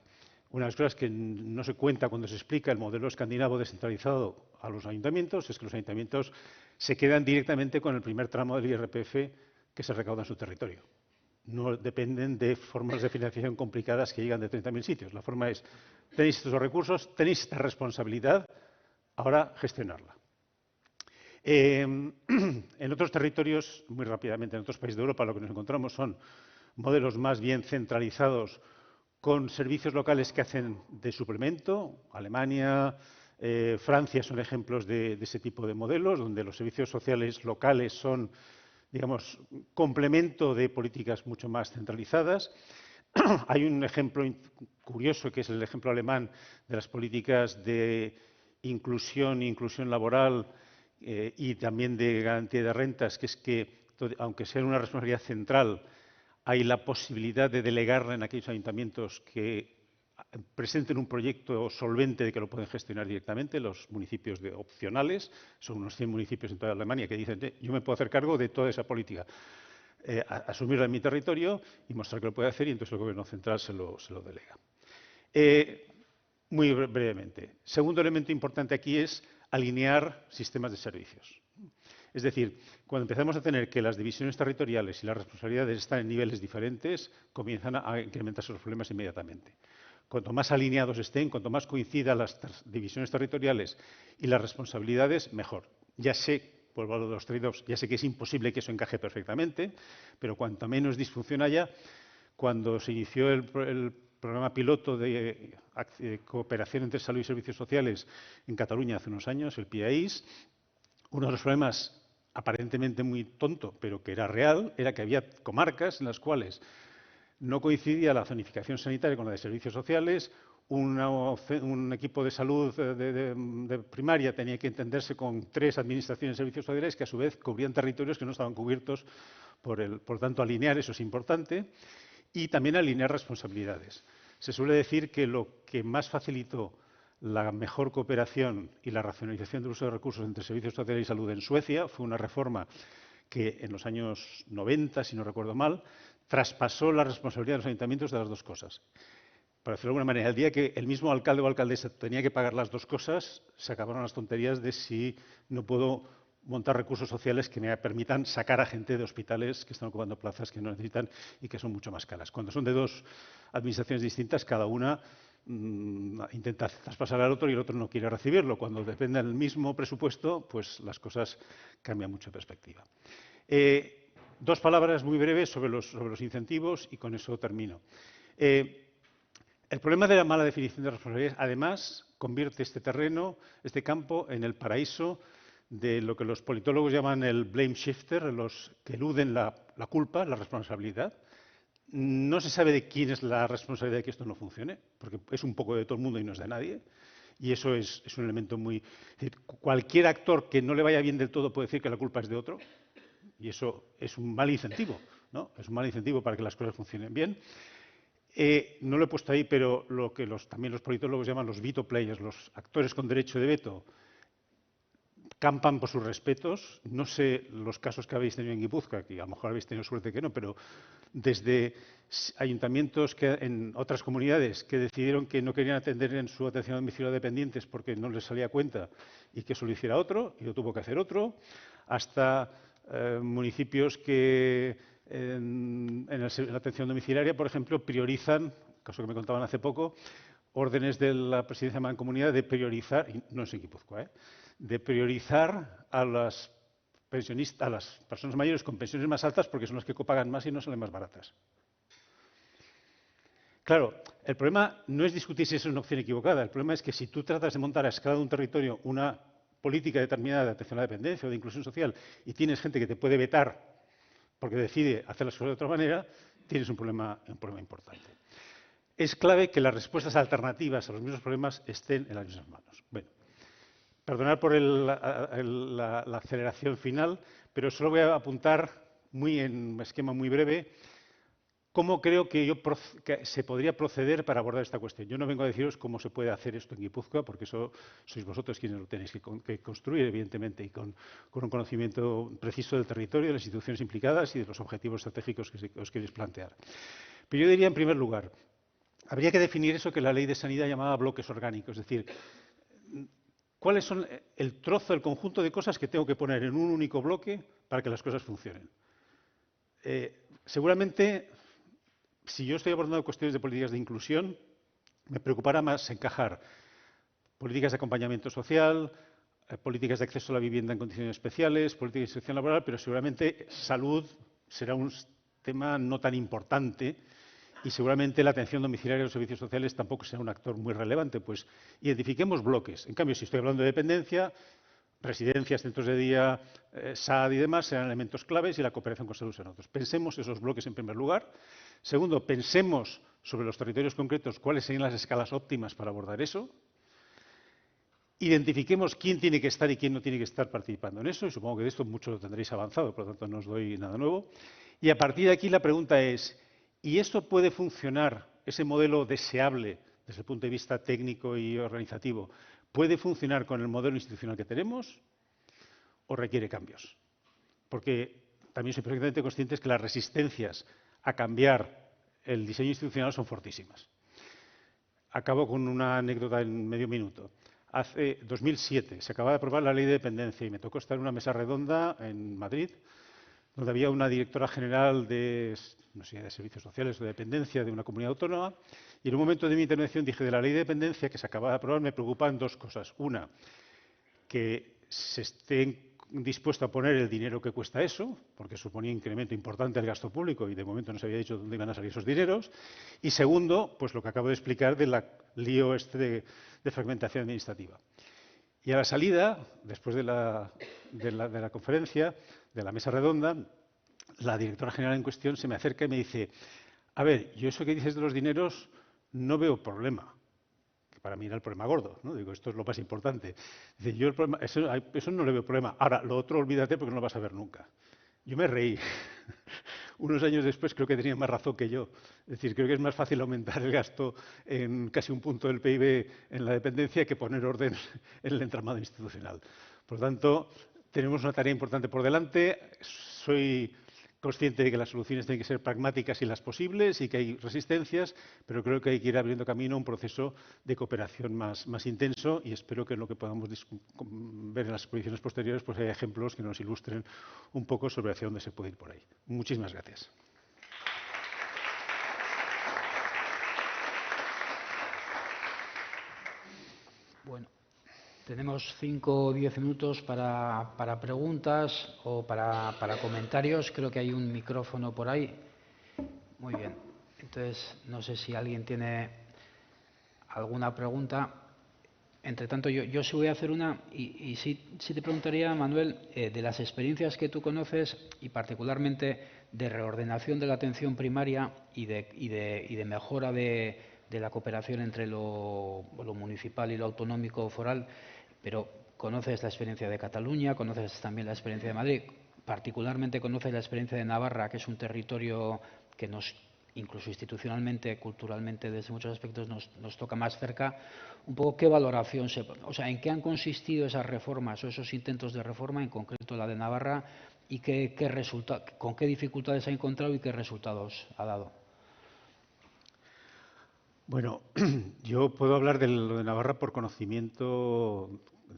Una de las cosas que no se cuenta cuando se explica el modelo escandinavo descentralizado a los ayuntamientos es que los ayuntamientos se quedan directamente con el primer tramo del IRPF que se recauda en su territorio. No dependen de formas de financiación complicadas que llegan de 30.000 sitios. La forma es, tenéis estos recursos, tenéis esta responsabilidad, ahora gestionarla. En otros territorios, muy rápidamente, en otros países de Europa, lo que nos encontramos son modelos más bien centralizados con servicios locales que hacen de suplemento. Alemania, Francia son ejemplos de ese tipo de modelos, donde los servicios sociales locales son, digamos, complemento de políticas mucho más centralizadas. Hay un ejemplo curioso, que es el ejemplo alemán de las políticas de inclusión laboral y también de garantía de rentas, que es que, aunque sea una responsabilidad central, hay la posibilidad de delegarla en aquellos ayuntamientos que presenten un proyecto solvente de que lo pueden gestionar directamente, los municipios opcionales. Son unos 100 municipios en toda Alemania que dicen, yo me puedo hacer cargo de toda esa política, asumirla en mi territorio y mostrar que lo puede hacer, y entonces el Gobierno central se lo delega. Muy brevemente. Segundo elemento importante aquí es alinear sistemas de servicios. Es decir, cuando empezamos a tener que las divisiones territoriales y las responsabilidades están en niveles diferentes, comienzan a incrementarse los problemas inmediatamente. Cuanto más alineados estén, cuanto más coincidan las divisiones territoriales y las responsabilidades, mejor. Ya sé, vuelvo a lo de los trade-offs, ya sé que es imposible que eso encaje perfectamente, pero cuanto menos disfunción haya, cuando se inició el programa piloto de cooperación entre salud y servicios sociales en Cataluña hace unos años, el PIAIS, uno de los problemas aparentemente muy tonto, pero que era real, era que había comarcas en las cuales no coincidía la zonificación sanitaria con la de servicios sociales. Un equipo de salud de primaria tenía que entenderse con 3 administraciones de servicios sociales que, a su vez, cubrían territorios que no estaban cubiertos por tanto, alinear eso es importante. Y también alinear responsabilidades. Se suele decir que lo que más facilitó la mejor cooperación y la racionalización del uso de recursos entre servicios sociales y salud en Suecia fue una reforma que en los años 90, si no recuerdo mal, traspasó la responsabilidad de los ayuntamientos de las dos cosas. Para decirlo de alguna manera, el día que el mismo alcalde o alcaldesa tenía que pagar las dos cosas, se acabaron las tonterías de si no puedo montar recursos sociales que me permitan sacar a gente de hospitales que están ocupando plazas que no necesitan y que son mucho más caras. Cuando son de 2 administraciones distintas, cada una intenta traspasar al otro y el otro no quiere recibirlo. Cuando depende del mismo presupuesto, pues las cosas cambian mucho de perspectiva. 2 palabras muy breves sobre los incentivos y con eso termino. El problema de la mala definición de responsabilidades, además, convierte este terreno, este campo, en el paraíso de lo que los politólogos llaman el blame shifter, los que eluden la culpa, la responsabilidad. No se sabe de quién es la responsabilidad de que esto no funcione, porque es un poco de todo el mundo y no es de nadie. Y eso es un elemento muy... Es decir, cualquier actor que no le vaya bien del todo puede decir que la culpa es de otro, y eso es un mal incentivo, ¿no? Es un mal incentivo para que las cosas funcionen bien. No lo he puesto ahí, pero lo que también los politólogos llaman los veto players, los actores con derecho de veto, campan por sus respetos. No sé los casos que habéis tenido en Guipúzcoa, que a lo mejor habéis tenido suerte que no, pero desde ayuntamientos en otras comunidades que decidieron que no querían atender en su atención domiciliaria a dependientes porque no les salía a cuenta y que eso lo hiciera otro, y lo tuvo que hacer otro, hasta municipios que en la atención domiciliaria, por ejemplo, priorizan, caso que me contaban hace poco, órdenes de la Presidencia de Mancomunidad de priorizar, y no es en Guipúzcoa, de priorizar a las pensionistas, a las personas mayores con pensiones más altas porque son las que copagan más y no salen más baratas. Claro, el problema no es discutir si es una opción equivocada. El problema es que si tú tratas de montar a escala de un territorio una política determinada de atención a la dependencia o de inclusión social y tienes gente que te puede vetar porque decide hacer las cosas de otra manera, tienes un problema importante. Es clave que las respuestas alternativas a los mismos problemas estén en las mismas manos. Bueno, perdonad por la aceleración final, pero solo voy a apuntar en un esquema muy breve cómo creo que se podría proceder para abordar esta cuestión. Yo no vengo a deciros cómo se puede hacer esto en Guipúzcoa, porque eso sois vosotros quienes lo tenéis que construir, evidentemente, y con un conocimiento preciso del territorio, de las instituciones implicadas y de los objetivos estratégicos que os queréis plantear. Pero yo diría, en primer lugar, habría que definir eso que la Ley de Sanidad llamaba bloques orgánicos, es decir, ¿cuáles son el trozo, el conjunto de cosas que tengo que poner en un único bloque para que las cosas funcionen? Seguramente, si yo estoy abordando cuestiones de políticas de inclusión, me preocupará más encajar políticas de acompañamiento social, políticas de acceso a la vivienda en condiciones especiales, políticas de inserción laboral, pero seguramente salud será un tema no tan importante y seguramente la atención domiciliaria y los servicios sociales tampoco será un actor muy relevante. Pues identifiquemos bloques. En cambio, si estoy hablando de dependencia, residencias, centros de día, SAD y demás serán elementos claves y la cooperación con salud serán otros. Pensemos esos bloques en primer lugar. Segundo, pensemos sobre los territorios concretos cuáles serían las escalas óptimas para abordar eso. Identifiquemos quién tiene que estar y quién no tiene que estar participando en eso, y supongo que de esto mucho lo tendréis avanzado, por lo tanto no os doy nada nuevo. Y a partir de aquí la pregunta es, ¿y esto puede funcionar, ese modelo deseable desde el punto de vista técnico y organizativo, puede funcionar con el modelo institucional que tenemos o requiere cambios? Porque también soy perfectamente consciente que las resistencias a cambiar el diseño institucional son fortísimas. Acabo con una anécdota en medio minuto. Hace 2007 se acaba de aprobar la Ley de Dependencia y me tocó estar en una mesa redonda en Madrid, donde había una directora general de, no sé, de Servicios Sociales o de Dependencia de una comunidad autónoma, y en un momento de mi intervención dije de la Ley de Dependencia que se acaba de aprobar me preocupan dos cosas. Una, que se esté dispuesto a poner el dinero que cuesta eso, porque suponía incremento importante del gasto público y de momento no se había dicho dónde iban a salir esos dineros. Y segundo, pues lo que acabo de explicar del lío de fragmentación administrativa. Y a la salida, después de la conferencia, de la mesa redonda, la directora general en cuestión se me acerca y me dice, a ver, yo eso que dices de los dineros no veo problema. Para mí era el problema gordo, ¿no? Digo, esto es lo más importante. Dice, yo eso no le veo problema. Ahora, lo otro olvídate porque no lo vas a ver nunca. Yo me reí. Unos años después creo que tenía más razón que yo. Es decir, creo que es más fácil aumentar el gasto en casi un punto del PIB en la dependencia que poner orden en el entramado institucional. Por lo tanto, tenemos una tarea importante por delante. Soy consciente de que las soluciones tienen que ser pragmáticas y las posibles y que hay resistencias, pero creo que hay que ir abriendo camino a un proceso de cooperación más intenso y espero que en lo que podamos ver en las exposiciones posteriores pues haya ejemplos que nos ilustren un poco sobre hacia dónde se puede ir por ahí. Muchísimas gracias. Bueno. Tenemos 5 o 10 minutos para preguntas o para comentarios. Creo que hay un micrófono por ahí. Muy bien. Entonces, no sé si alguien tiene alguna pregunta. Entre tanto, yo sí voy a hacer una y sí te preguntaría, Manuel, de las experiencias que tú conoces y particularmente de reordenación de la atención primaria y de mejora de de la cooperación entre lo municipal y lo autonómico o foral, pero conoces la experiencia de Cataluña, conoces también la experiencia de Madrid, particularmente conoces la experiencia de Navarra, que es un territorio que nos, incluso institucionalmente, culturalmente, desde muchos aspectos, nos toca más cerca. Un poco qué valoración o sea, en qué han consistido esas reformas o esos intentos de reforma, en concreto la de Navarra, y con qué dificultades ha encontrado y qué resultados ha dado. Bueno, yo puedo hablar de lo de Navarra por conocimiento,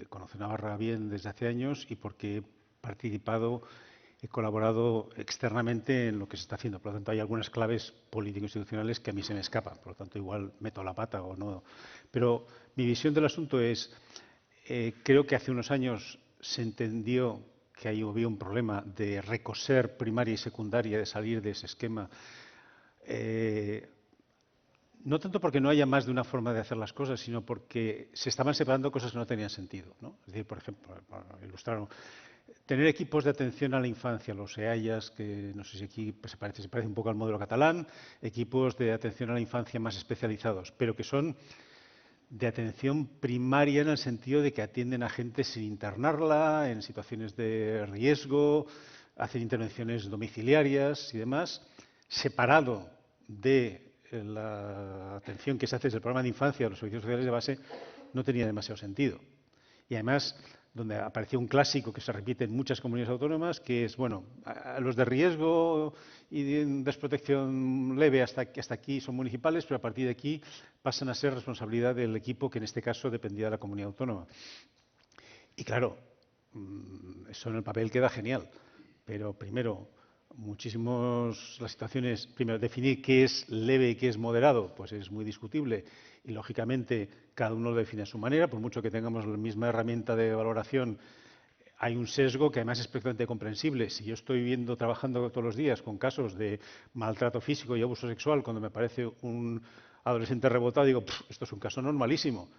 conozco Navarra bien desde hace años y porque he participado, he colaborado externamente en lo que se está haciendo. Por lo tanto, hay algunas claves político-institucionales que a mí se me escapan. Por lo tanto, igual meto la pata o no. Pero mi visión del asunto es, creo que hace unos años se entendió que ahí había un problema de recoser primaria y secundaria, de salir de ese esquema. No tanto porque no haya más de una forma de hacer las cosas, sino porque se estaban separando cosas que no tenían sentido, ¿no? Es decir, por ejemplo, para ilustrar, tener equipos de atención a la infancia, los EAIAs, que no sé si aquí se parece un poco al modelo catalán, equipos de atención a la infancia más especializados, pero que son de atención primaria en el sentido de que atienden a gente sin internarla, en situaciones de riesgo, hacen intervenciones domiciliarias y demás, separado de la atención que se hace desde el programa de infancia o los servicios sociales de base, no tenía demasiado sentido. Y además, donde apareció un clásico que se repite en muchas comunidades autónomas, que es, bueno, a los de riesgo y de desprotección leve hasta aquí son municipales, pero a partir de aquí pasan a ser responsabilidad del equipo que en este caso dependía de la comunidad autónoma. Y claro, eso en el papel queda genial, pero primero, las situaciones, primero, definir qué es leve y qué es moderado, pues es muy discutible y, lógicamente, cada uno lo define a su manera. Por mucho que tengamos la misma herramienta de valoración, hay un sesgo que además es perfectamente comprensible. Si yo estoy trabajando todos los días con casos de maltrato físico y abuso sexual, cuando me aparece un adolescente rebotado, digo, esto es un caso normalísimo.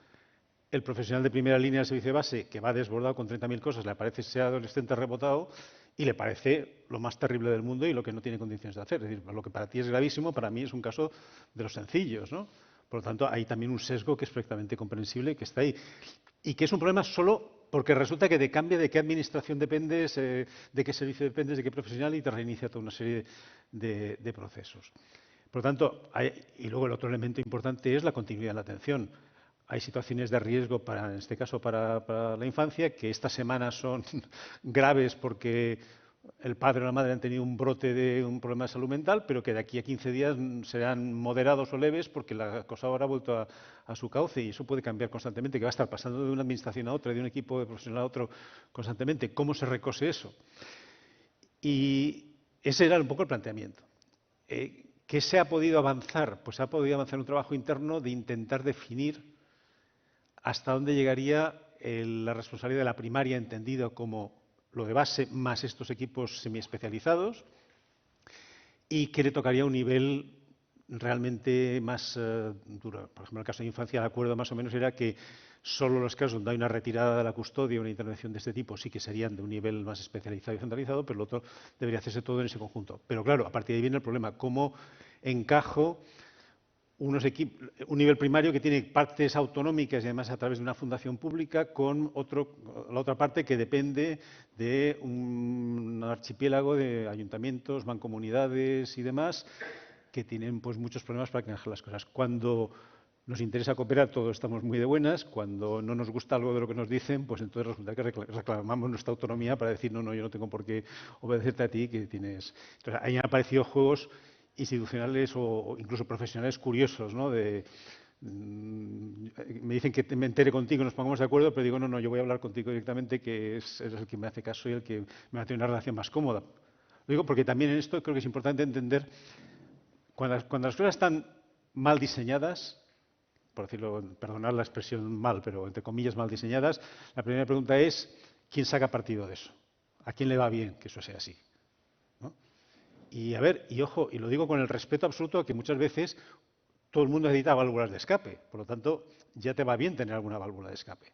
El profesional de primera línea del servicio de base, que va desbordado con 30.000 cosas, le aparece ese adolescente rebotado y le parece lo más terrible del mundo y lo que no tiene condiciones de hacer. Es decir, lo que para ti es gravísimo, para mí es un caso de los sencillos, ¿no? Por lo tanto, hay también un sesgo que es perfectamente comprensible, que está ahí. Y que es un problema solo porque resulta que te cambia de qué administración dependes, de qué servicio dependes, de qué profesional, y te reinicia toda una serie de procesos. Por lo tanto, y luego el otro elemento importante es la continuidad de la atención. Hay situaciones de riesgo, en este caso para la infancia, que estas semanas son graves porque el padre o la madre han tenido un brote de un problema de salud mental, pero que de aquí a 15 días serán moderados o leves porque la cosa ahora ha vuelto a su cauce, y eso puede cambiar constantemente, que va a estar pasando de una administración a otra, de un equipo de profesional a otro constantemente. ¿Cómo se recose eso? Y ese era un poco el planteamiento. ¿Qué se ha podido avanzar? Pues se ha podido avanzar un trabajo interno de intentar definir hasta dónde llegaría la responsabilidad de la primaria, entendido como lo de base, más estos equipos semiespecializados, y que le tocaría un nivel realmente más duro. Por ejemplo, en el caso de infancia, el acuerdo más o menos era que solo los casos donde hay una retirada de la custodia o una intervención de este tipo sí que serían de un nivel más especializado y centralizado, pero lo otro debería hacerse todo en ese conjunto. Pero claro, a partir de ahí viene el problema: ¿cómo encajo un nivel primario que tiene partes autonómicas y además a través de una fundación pública con la otra parte que depende de un archipiélago de ayuntamientos, mancomunidades y demás, que tienen pues muchos problemas para encajar las cosas? Cuando nos interesa cooperar, todos estamos muy de buenas. Cuando no nos gusta algo de lo que nos dicen, pues entonces resulta que reclamamos nuestra autonomía para decir, no, yo no tengo por qué obedecerte a ti, que tienes. Entonces, ahí han aparecido juegos institucionales o incluso profesionales curiosos, ¿no? Me dicen que me entere contigo y nos pongamos de acuerdo, pero digo, no, yo voy a hablar contigo directamente, que eres el que me hace caso y el que me va a tener una relación más cómoda. Lo digo porque también en esto creo que es importante entender, cuando las cosas están mal diseñadas, por decirlo, perdonad la expresión mal, pero entre comillas mal diseñadas, la primera pregunta es, ¿quién saca partido de eso? ¿A quién le va bien que eso sea así? Y a ver, y ojo, y lo digo con el respeto absoluto a que muchas veces todo el mundo necesita válvulas de escape. Por lo tanto, ya te va bien tener alguna válvula de escape.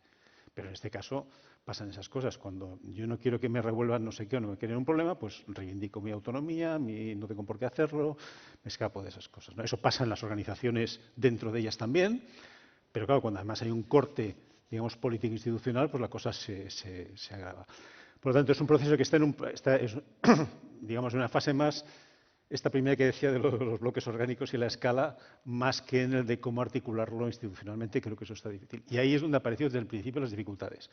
Pero en este caso pasan esas cosas. Cuando yo no quiero que me revuelvan no sé qué o no me quieren un problema, pues reivindico mi autonomía, no tengo por qué hacerlo, me escapo de esas cosas, ¿no? Eso pasa en las organizaciones, dentro de ellas también, pero claro, cuando además hay un corte, digamos, político-institucional, pues la cosa se agrava. Por lo tanto, es un proceso que digamos, en una fase más, esta primera que decía de los bloques orgánicos y la escala, más que en el de cómo articularlo institucionalmente, creo que eso está difícil. Y ahí es donde apareció desde el principio las dificultades,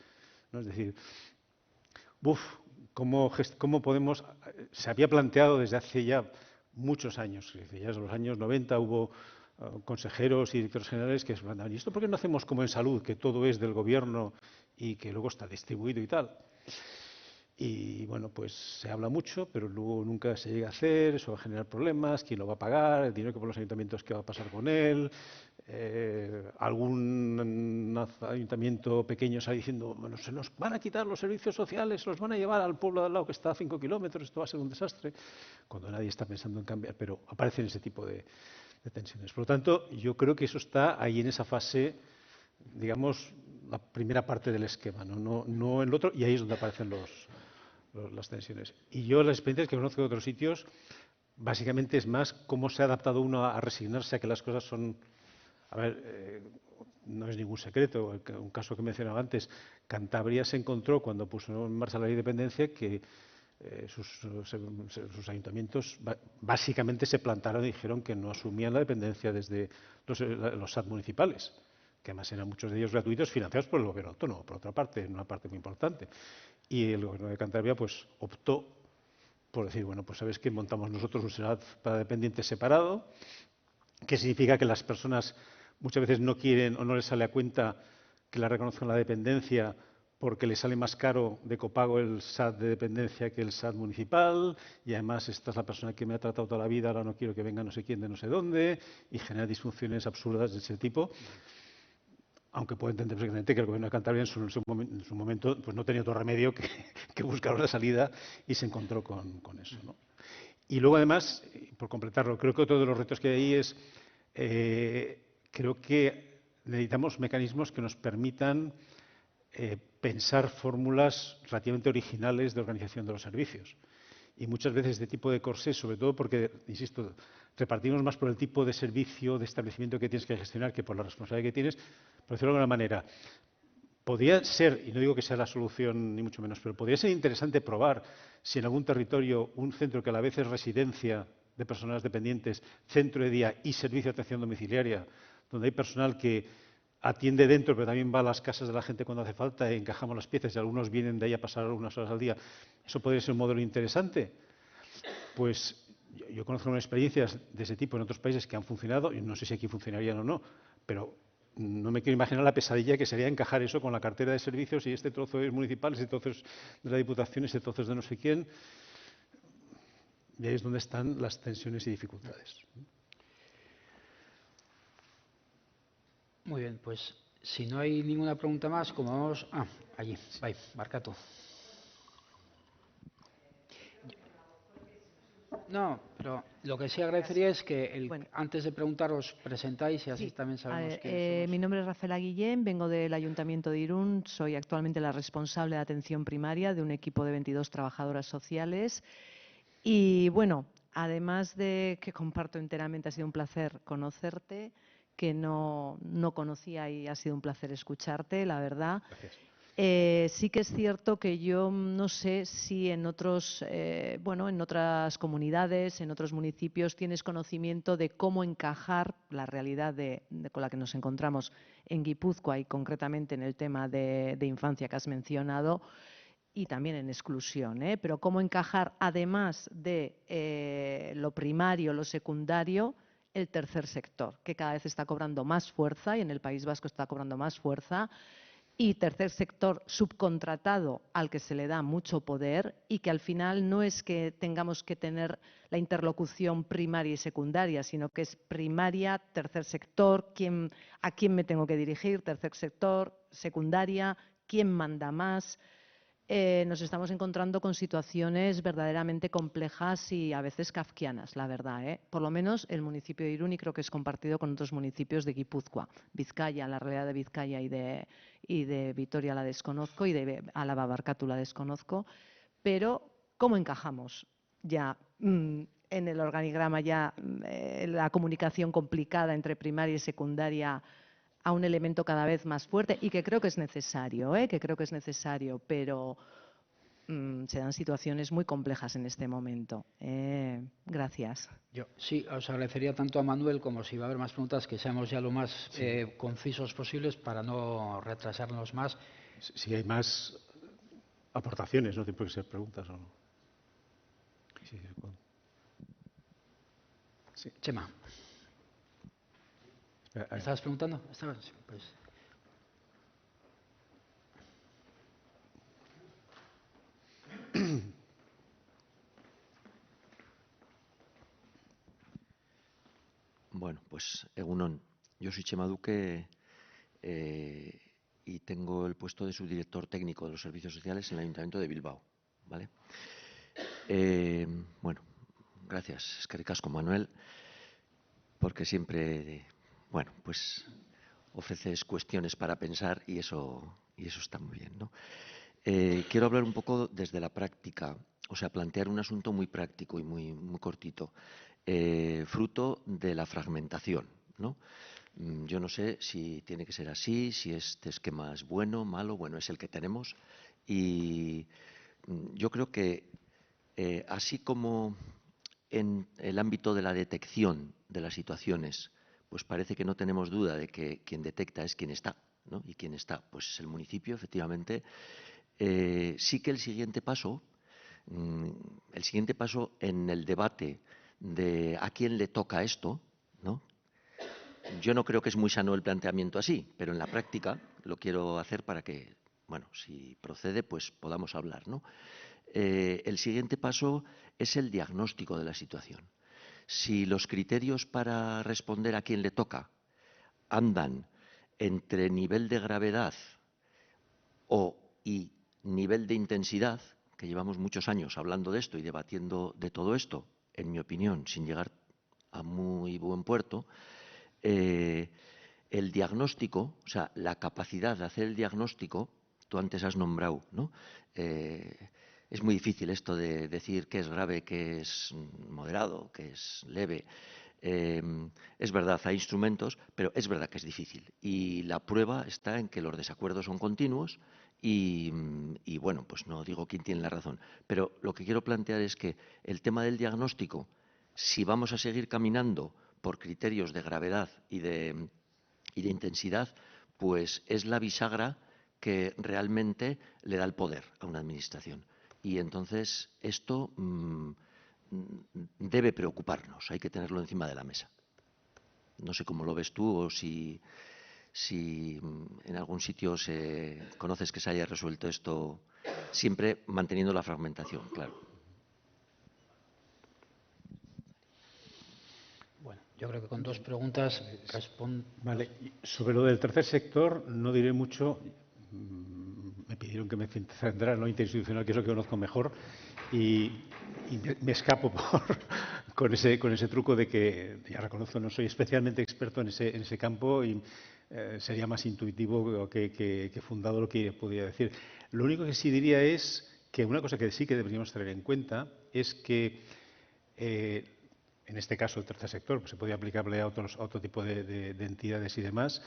¿no? Es decir, ¿cómo podemos...? Se había planteado desde hace ya muchos años, desde ya los años 90 hubo consejeros y directores generales que se planteaban, ¿y esto por qué no hacemos como en salud, que todo es del gobierno y que luego está distribuido y tal? Y bueno, pues se habla mucho, pero luego nunca se llega a hacer, eso va a generar problemas, quién lo va a pagar, el dinero que por los ayuntamientos, qué va a pasar con él. Algún ayuntamiento pequeño sale diciendo, bueno, se nos van a quitar los servicios sociales, se los van a llevar al pueblo de al lado que está a 5 kilómetros, esto va a ser un desastre, cuando nadie está pensando en cambiar, pero aparecen ese tipo de tensiones. Por lo tanto, yo creo que eso está ahí en esa fase, digamos, la primera parte del esquema, no el otro, y ahí es donde aparecen las tensiones. Y yo las experiencias que conozco de otros sitios, básicamente es más cómo se ha adaptado uno a resignarse a que las cosas son... A ver, no es ningún secreto, un caso que mencionaba antes, Cantabria se encontró cuando puso en marcha la ley de dependencia que sus ayuntamientos básicamente se plantaron y dijeron que no asumían la dependencia desde los SAT municipales, que además eran muchos de ellos gratuitos, financiados por el gobierno autónomo, por otra parte, en una parte muy importante. Y el gobierno de Cantabria pues optó por decir, bueno, pues sabes que montamos nosotros un SERAT para dependientes separado, que significa que las personas muchas veces no quieren o no les sale a cuenta que la reconozcan la dependencia porque les sale más caro de copago el SAT de dependencia que el SAT municipal, y además esta es la persona que me ha tratado toda la vida, ahora no quiero que venga no sé quién de no sé dónde, y genera disfunciones absurdas de ese tipo. Aunque puedo entender perfectamente que el gobierno de Cantabria en su momento pues no tenía otro remedio que buscar una salida y se encontró con eso, ¿no? Y luego, además, por completarlo, creo que otro de los retos que hay ahí es, creo que necesitamos mecanismos que nos permitan pensar fórmulas relativamente originales de organización de los servicios. Y muchas veces este tipo de corsés, sobre todo porque, insisto, repartimos más por el tipo de servicio, de establecimiento que tienes que gestionar que por la responsabilidad que tienes, por decirlo de alguna manera. Podría ser, y no digo que sea la solución ni mucho menos, pero podría ser interesante probar si en algún territorio un centro que a la vez es residencia de personas dependientes, centro de día y servicio de atención domiciliaria, donde hay personal que atiende dentro, pero también va a las casas de la gente cuando hace falta, encajamos las piezas y algunos vienen de ahí a pasar algunas horas al día. ¿Eso podría ser un modelo interesante? Pues yo conozco unas experiencias de ese tipo en otros países que han funcionado, y no sé si aquí funcionarían o no, pero no me quiero imaginar la pesadilla que sería encajar eso con la cartera de servicios y este trozo es municipal, este trozo es de la Diputación, este trozo es de no sé quién. Y ahí es donde están las tensiones y dificultades. Muy bien, pues si no hay ninguna pregunta más, como vamos... allí, vai, marca tú. No, pero lo que sí agradecería es que antes de preguntar os presentáis y así también sabemos quiénes somos. Mi nombre es Rafaela Guillén, vengo del Ayuntamiento de Irún, soy actualmente la responsable de atención primaria de un equipo de 22 trabajadoras sociales. Y bueno, además de que comparto enteramente, ha sido un placer conocerte, que no conocía y ha sido un placer escucharte, la verdad. Gracias. Sí que es cierto que yo no sé si en otras comunidades, en otros municipios, tienes conocimiento de cómo encajar la realidad con la que nos encontramos en Guipúzcoa y concretamente en el tema de infancia que has mencionado y también en exclusión, pero cómo encajar además de lo primario, lo secundario, el tercer sector, que cada vez está cobrando más fuerza y en el País Vasco está cobrando más fuerza. Y tercer sector subcontratado al que se le da mucho poder y que al final no es que tengamos que tener la interlocución primaria y secundaria, sino que es primaria, tercer sector, a quién me tengo que dirigir, tercer sector, secundaria, quién manda más. nos estamos encontrando con situaciones verdaderamente complejas y a veces kafkianas, la verdad, ¿eh? Por lo menos el municipio de Irún, y creo que es compartido con otros municipios de Guipúzcoa. Vizcaya, la realidad de Vizcaya y de Vitoria la desconozco, y de Álava, Barkatu la desconozco, pero ¿cómo encajamos ya en el organigrama, ya la comunicación complicada entre primaria y secundaria a un elemento cada vez más fuerte, y que creo que es necesario, pero se dan situaciones muy complejas en este momento. Gracias. Yo sí, os agradecería tanto a Manuel como si va a haber más preguntas que seamos ya lo más concisos posibles para no retrasarnos más. Si hay más aportaciones, no tienen por qué ser preguntas. ¿O no? Sí. Chema. ¿Estabas preguntando? ¿Estabas? Pues... Bueno, pues Egunon, yo soy Chema Duque y tengo el puesto de subdirector técnico de los servicios sociales en el Ayuntamiento de Bilbao, ¿vale? Bueno, gracias, eskerrik asko, Manuel, porque siempre, bueno, pues ofreces cuestiones para pensar y eso está muy bien, ¿no? Quiero hablar un poco desde la práctica, o sea, plantear un asunto muy práctico y muy cortito, fruto de la fragmentación, ¿no? Yo no sé si tiene que ser así, si este esquema es bueno, malo, bueno, es el que tenemos, y yo creo que así como en el ámbito de la detección de las situaciones, pues parece que no tenemos duda de que quien detecta es quien está, ¿no? Y quien está, pues es el municipio, efectivamente. Sí que el siguiente paso en el debate de a quién le toca esto, ¿no? Yo no creo que es muy sano el planteamiento así, pero en la práctica lo quiero hacer para que, bueno, si procede, pues podamos hablar, ¿no? El siguiente paso es el diagnóstico de la situación. Si los criterios para responder a quién le toca andan entre nivel de gravedad y nivel de intensidad, que llevamos muchos años hablando de esto y debatiendo de todo esto, en mi opinión, sin llegar a muy buen puerto, el diagnóstico, o sea, la capacidad de hacer el diagnóstico, tú antes has nombrado, ¿no? Es muy difícil esto de decir qué es grave, qué es moderado, qué es leve. Es verdad, hay instrumentos, pero es verdad que es difícil. Y la prueba está en que los desacuerdos son continuos y bueno, pues no digo quién tiene la razón. Pero lo que quiero plantear es que el tema del diagnóstico, si vamos a seguir caminando por criterios de gravedad y de intensidad, pues es la bisagra que realmente le da el poder a una administración. Y entonces esto debe preocuparnos, hay que tenerlo encima de la mesa. No sé cómo lo ves tú o si en algún sitio conoces que se haya resuelto esto, siempre manteniendo la fragmentación, claro. Bueno, yo creo que con dos preguntas respondo. Vale, sobre lo del tercer sector no diré mucho. Me pidieron que me centrara en lo interinstitucional, que es lo que conozco mejor, y me escapo con ese truco de que, ya reconozco, no soy especialmente experto en ese campo y sería más intuitivo que fundado lo que podría decir. Lo único que sí diría es que una cosa que sí que deberíamos tener en cuenta es que en este caso el tercer sector, pues se podría aplicable a otro tipo de entidades y demás,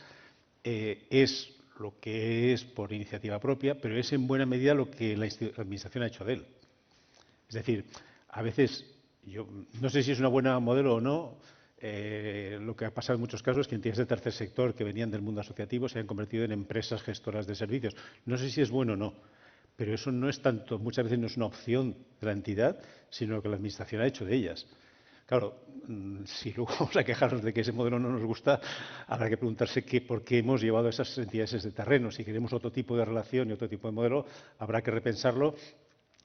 es lo que es por iniciativa propia, pero es en buena medida lo que la Administración ha hecho de él. Es decir, a veces, yo no sé si es una buena modelo o no, lo que ha pasado en muchos casos es que entidades del tercer sector que venían del mundo asociativo se han convertido en empresas gestoras de servicios. No sé si es bueno o no, pero eso no es tanto, muchas veces no es una opción de la entidad, sino que la Administración ha hecho de ellas. Claro, si luego vamos a quejarnos de que ese modelo no nos gusta, habrá que preguntarse por qué hemos llevado a esas entidades a ese terreno. Si queremos otro tipo de relación y otro tipo de modelo, habrá que repensarlo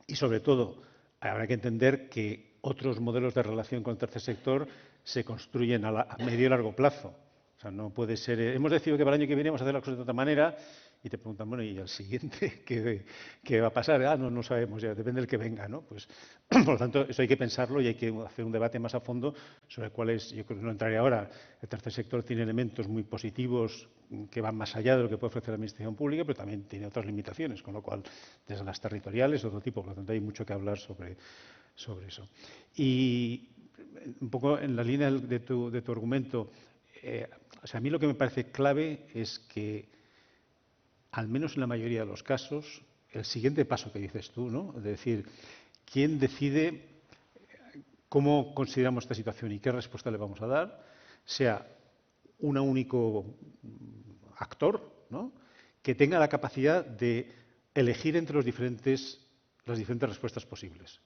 y, sobre todo, habrá que entender que otros modelos de relación con el tercer sector se construyen a medio y largo plazo. O sea, no puede ser. Hemos decidido que para el año que viene vamos a hacer las cosas de otra manera y te preguntan, bueno, ¿y al siguiente qué va a pasar? Ah, no sabemos, ya depende del que venga, ¿no? Pues, por lo tanto, eso hay que pensarlo y hay que hacer un debate más a fondo sobre cuáles, yo creo que no entraré ahora. El tercer sector tiene elementos muy positivos que van más allá de lo que puede ofrecer la administración pública, pero también tiene otras limitaciones, con lo cual, desde las territoriales, otro tipo. Por lo tanto, hay mucho que hablar sobre eso. Y un poco en la línea de tu argumento, o sea, a mí lo que me parece clave es que, al menos en la mayoría de los casos, el siguiente paso que dices tú, ¿no? Es decir, ¿quién decide cómo consideramos esta situación y qué respuesta le vamos a dar? Sea un único actor, ¿no?, que tenga la capacidad de elegir entre las diferentes respuestas posibles.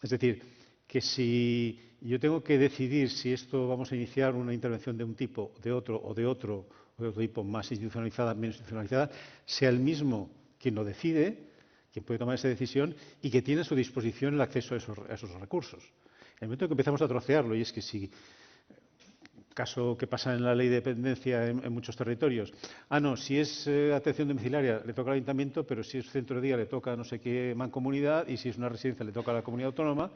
Es decir, que si yo tengo que decidir si esto vamos a iniciar una intervención de un tipo, de otro o de otro tipo, más institucionalizada, menos institucionalizada, sea el mismo quien lo decide, quien puede tomar esa decisión y que tiene a su disposición el acceso a esos recursos. En el momento en que empezamos a trocearlo, y es que si, caso que pasa en la ley de dependencia en muchos territorios, no, si es atención domiciliaria le toca al ayuntamiento, pero si es centro de día le toca a no sé qué mancomunidad y si es una residencia le toca a la comunidad autónoma.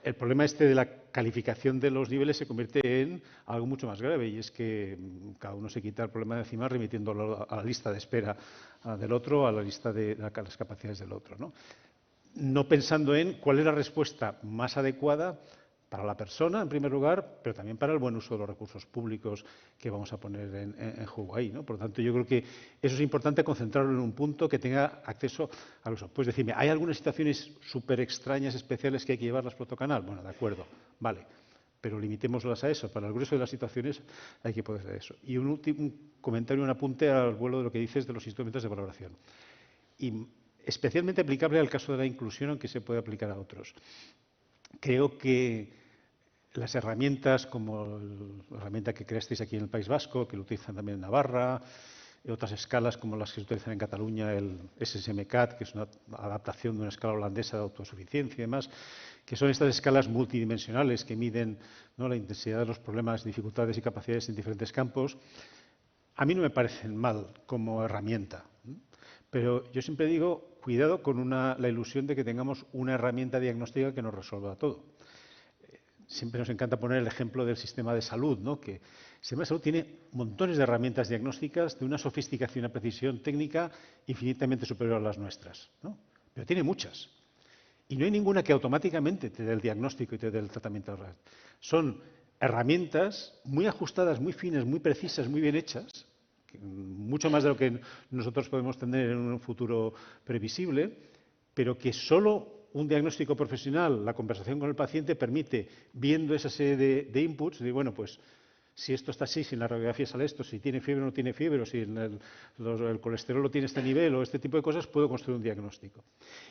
El problema de la calificación de los niveles se convierte en algo mucho más grave y es que cada uno se quita el problema de encima remitiéndolo a la lista de espera del otro, a la lista de las capacidades del otro, no pensando en cuál es la respuesta más adecuada para la persona, en primer lugar, pero también para el buen uso de los recursos públicos que vamos a poner en juego ahí, ¿no? Por lo tanto, yo creo que eso es importante, concentrarlo en un punto que tenga acceso al uso. Pues decirme, ¿hay algunas situaciones súper extrañas, especiales, que hay que llevarlas por otro canal? Bueno, de acuerdo, vale, pero limitémoslas a eso. Para el grueso de las situaciones hay que poder hacer eso. Y un último comentario, un apunte al vuelo de lo que dices de los instrumentos de valoración. Y especialmente aplicable al caso de la inclusión, aunque se puede aplicar a otros. Creo que las herramientas, como la herramienta que creasteis aquí en el País Vasco, que lo utilizan también en Navarra, y otras escalas como las que se utilizan en Cataluña, el SSMCAT, que es una adaptación de una escala holandesa de autosuficiencia y demás, que son estas escalas multidimensionales que miden, ¿no?, la intensidad de los problemas, dificultades y capacidades en diferentes campos, a mí no me parecen mal como herramienta. Pero yo siempre digo, cuidado con la ilusión de que tengamos una herramienta diagnóstica que nos resuelva todo. Siempre nos encanta poner el ejemplo del sistema de salud, ¿no?, que el sistema de salud tiene montones de herramientas diagnósticas de una sofisticación y una precisión técnica infinitamente superior a las nuestras, ¿no? Pero tiene muchas. Y no hay ninguna que automáticamente te dé el diagnóstico y te dé el tratamiento real. Son herramientas muy ajustadas, muy finas, muy precisas, muy bien hechas, mucho más de lo que nosotros podemos tener en un futuro previsible, pero que solo un diagnóstico profesional, la conversación con el paciente, permite, viendo esa serie de inputs, de bueno, pues si esto está así, si en la radiografía sale esto, si tiene fiebre o no tiene fiebre, o si el colesterol lo tiene este nivel o este tipo de cosas, puedo construir un diagnóstico.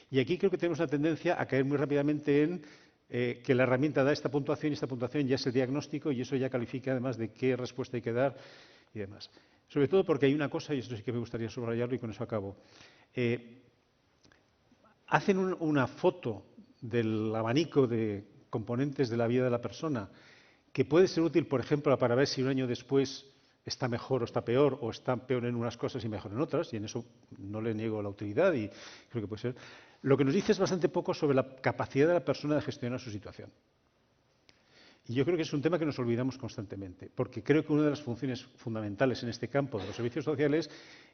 Y aquí creo que tenemos una tendencia a caer muy rápidamente en que la herramienta da esta puntuación y esta puntuación ya es el diagnóstico y eso ya califica además de qué respuesta hay que dar y demás. Sobre todo porque hay una cosa, y esto sí que me gustaría subrayarlo y con eso acabo. Hacen una foto del abanico de componentes de la vida de la persona que puede ser útil, por ejemplo, para ver si un año después está mejor o está peor, o está peor en unas cosas y mejor en otras, y en eso no le niego la utilidad y creo que puede ser. Lo que nos dice es bastante poco sobre la capacidad de la persona de gestionar su situación. Y yo creo que es un tema que nos olvidamos constantemente, porque creo que una de las funciones fundamentales en este campo de los servicios sociales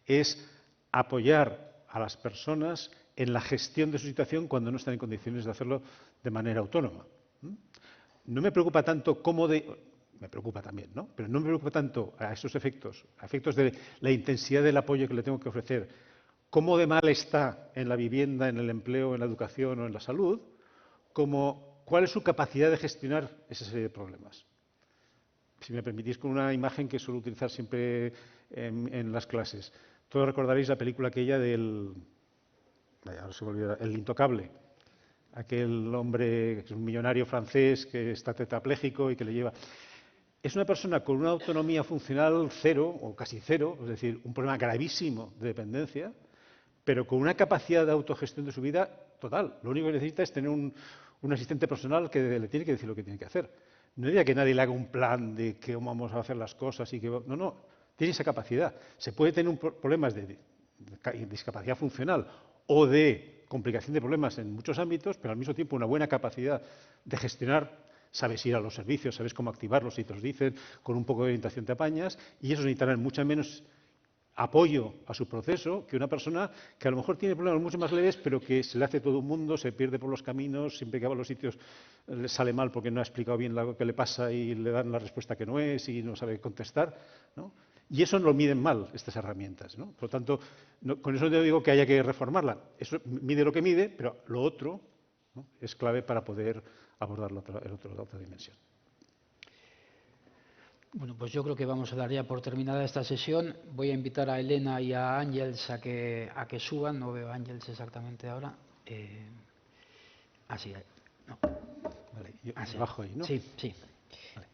es apoyar a las personas en la gestión de su situación cuando no están en condiciones de hacerlo de manera autónoma. No me preocupa tanto me preocupa también, ¿no? Pero no me preocupa tanto a esos efectos, a efectos de la intensidad del apoyo que le tengo que ofrecer, cómo de mal está en la vivienda, en el empleo, en la educación o en la salud, como cuál es su capacidad de gestionar esa serie de problemas. Si me permitís, con una imagen que suelo utilizar siempre en las clases. Todos recordaréis la película aquella del... ahora se me olvida, El Intocable. Aquel hombre, que es un millonario francés que está tetrapléjico y que le lleva... Es una persona con una autonomía funcional cero o casi cero, es decir, un problema gravísimo de dependencia, pero con una capacidad de autogestión de su vida total. Lo único que necesita es tener un asistente personal que le tiene que decir lo que tiene que hacer. No diría que nadie le haga un plan de cómo vamos a hacer las cosas y que no, tiene esa capacidad. Se puede tener problemas de discapacidad funcional o de complicación de problemas en muchos ámbitos, pero al mismo tiempo una buena capacidad de gestionar. Sabes ir a los servicios, sabes cómo activarlos, si te los dicen, con un poco de orientación te apañas, y eso necesitará mucho menos apoyo a su proceso que una persona que a lo mejor tiene problemas mucho más leves, pero que se le hace todo un mundo, se pierde por los caminos, siempre que va a los sitios le sale mal porque no ha explicado bien lo que le pasa y le dan la respuesta que no es y no sabe contestar, ¿no? Y eso lo miden mal, estas herramientas, ¿no? Por lo tanto, con eso no digo que haya que reformarla. Eso mide lo que mide, pero lo otro, ¿no?, es clave para poder abordar la otra dimensión. Bueno, pues yo creo que vamos a dar ya por terminada esta sesión. Voy a invitar a Elena y a Ángels a que suban. No veo a Ángels exactamente ahora. No. Vale, yo bajo ahí, ¿no? Sí, sí. Vale.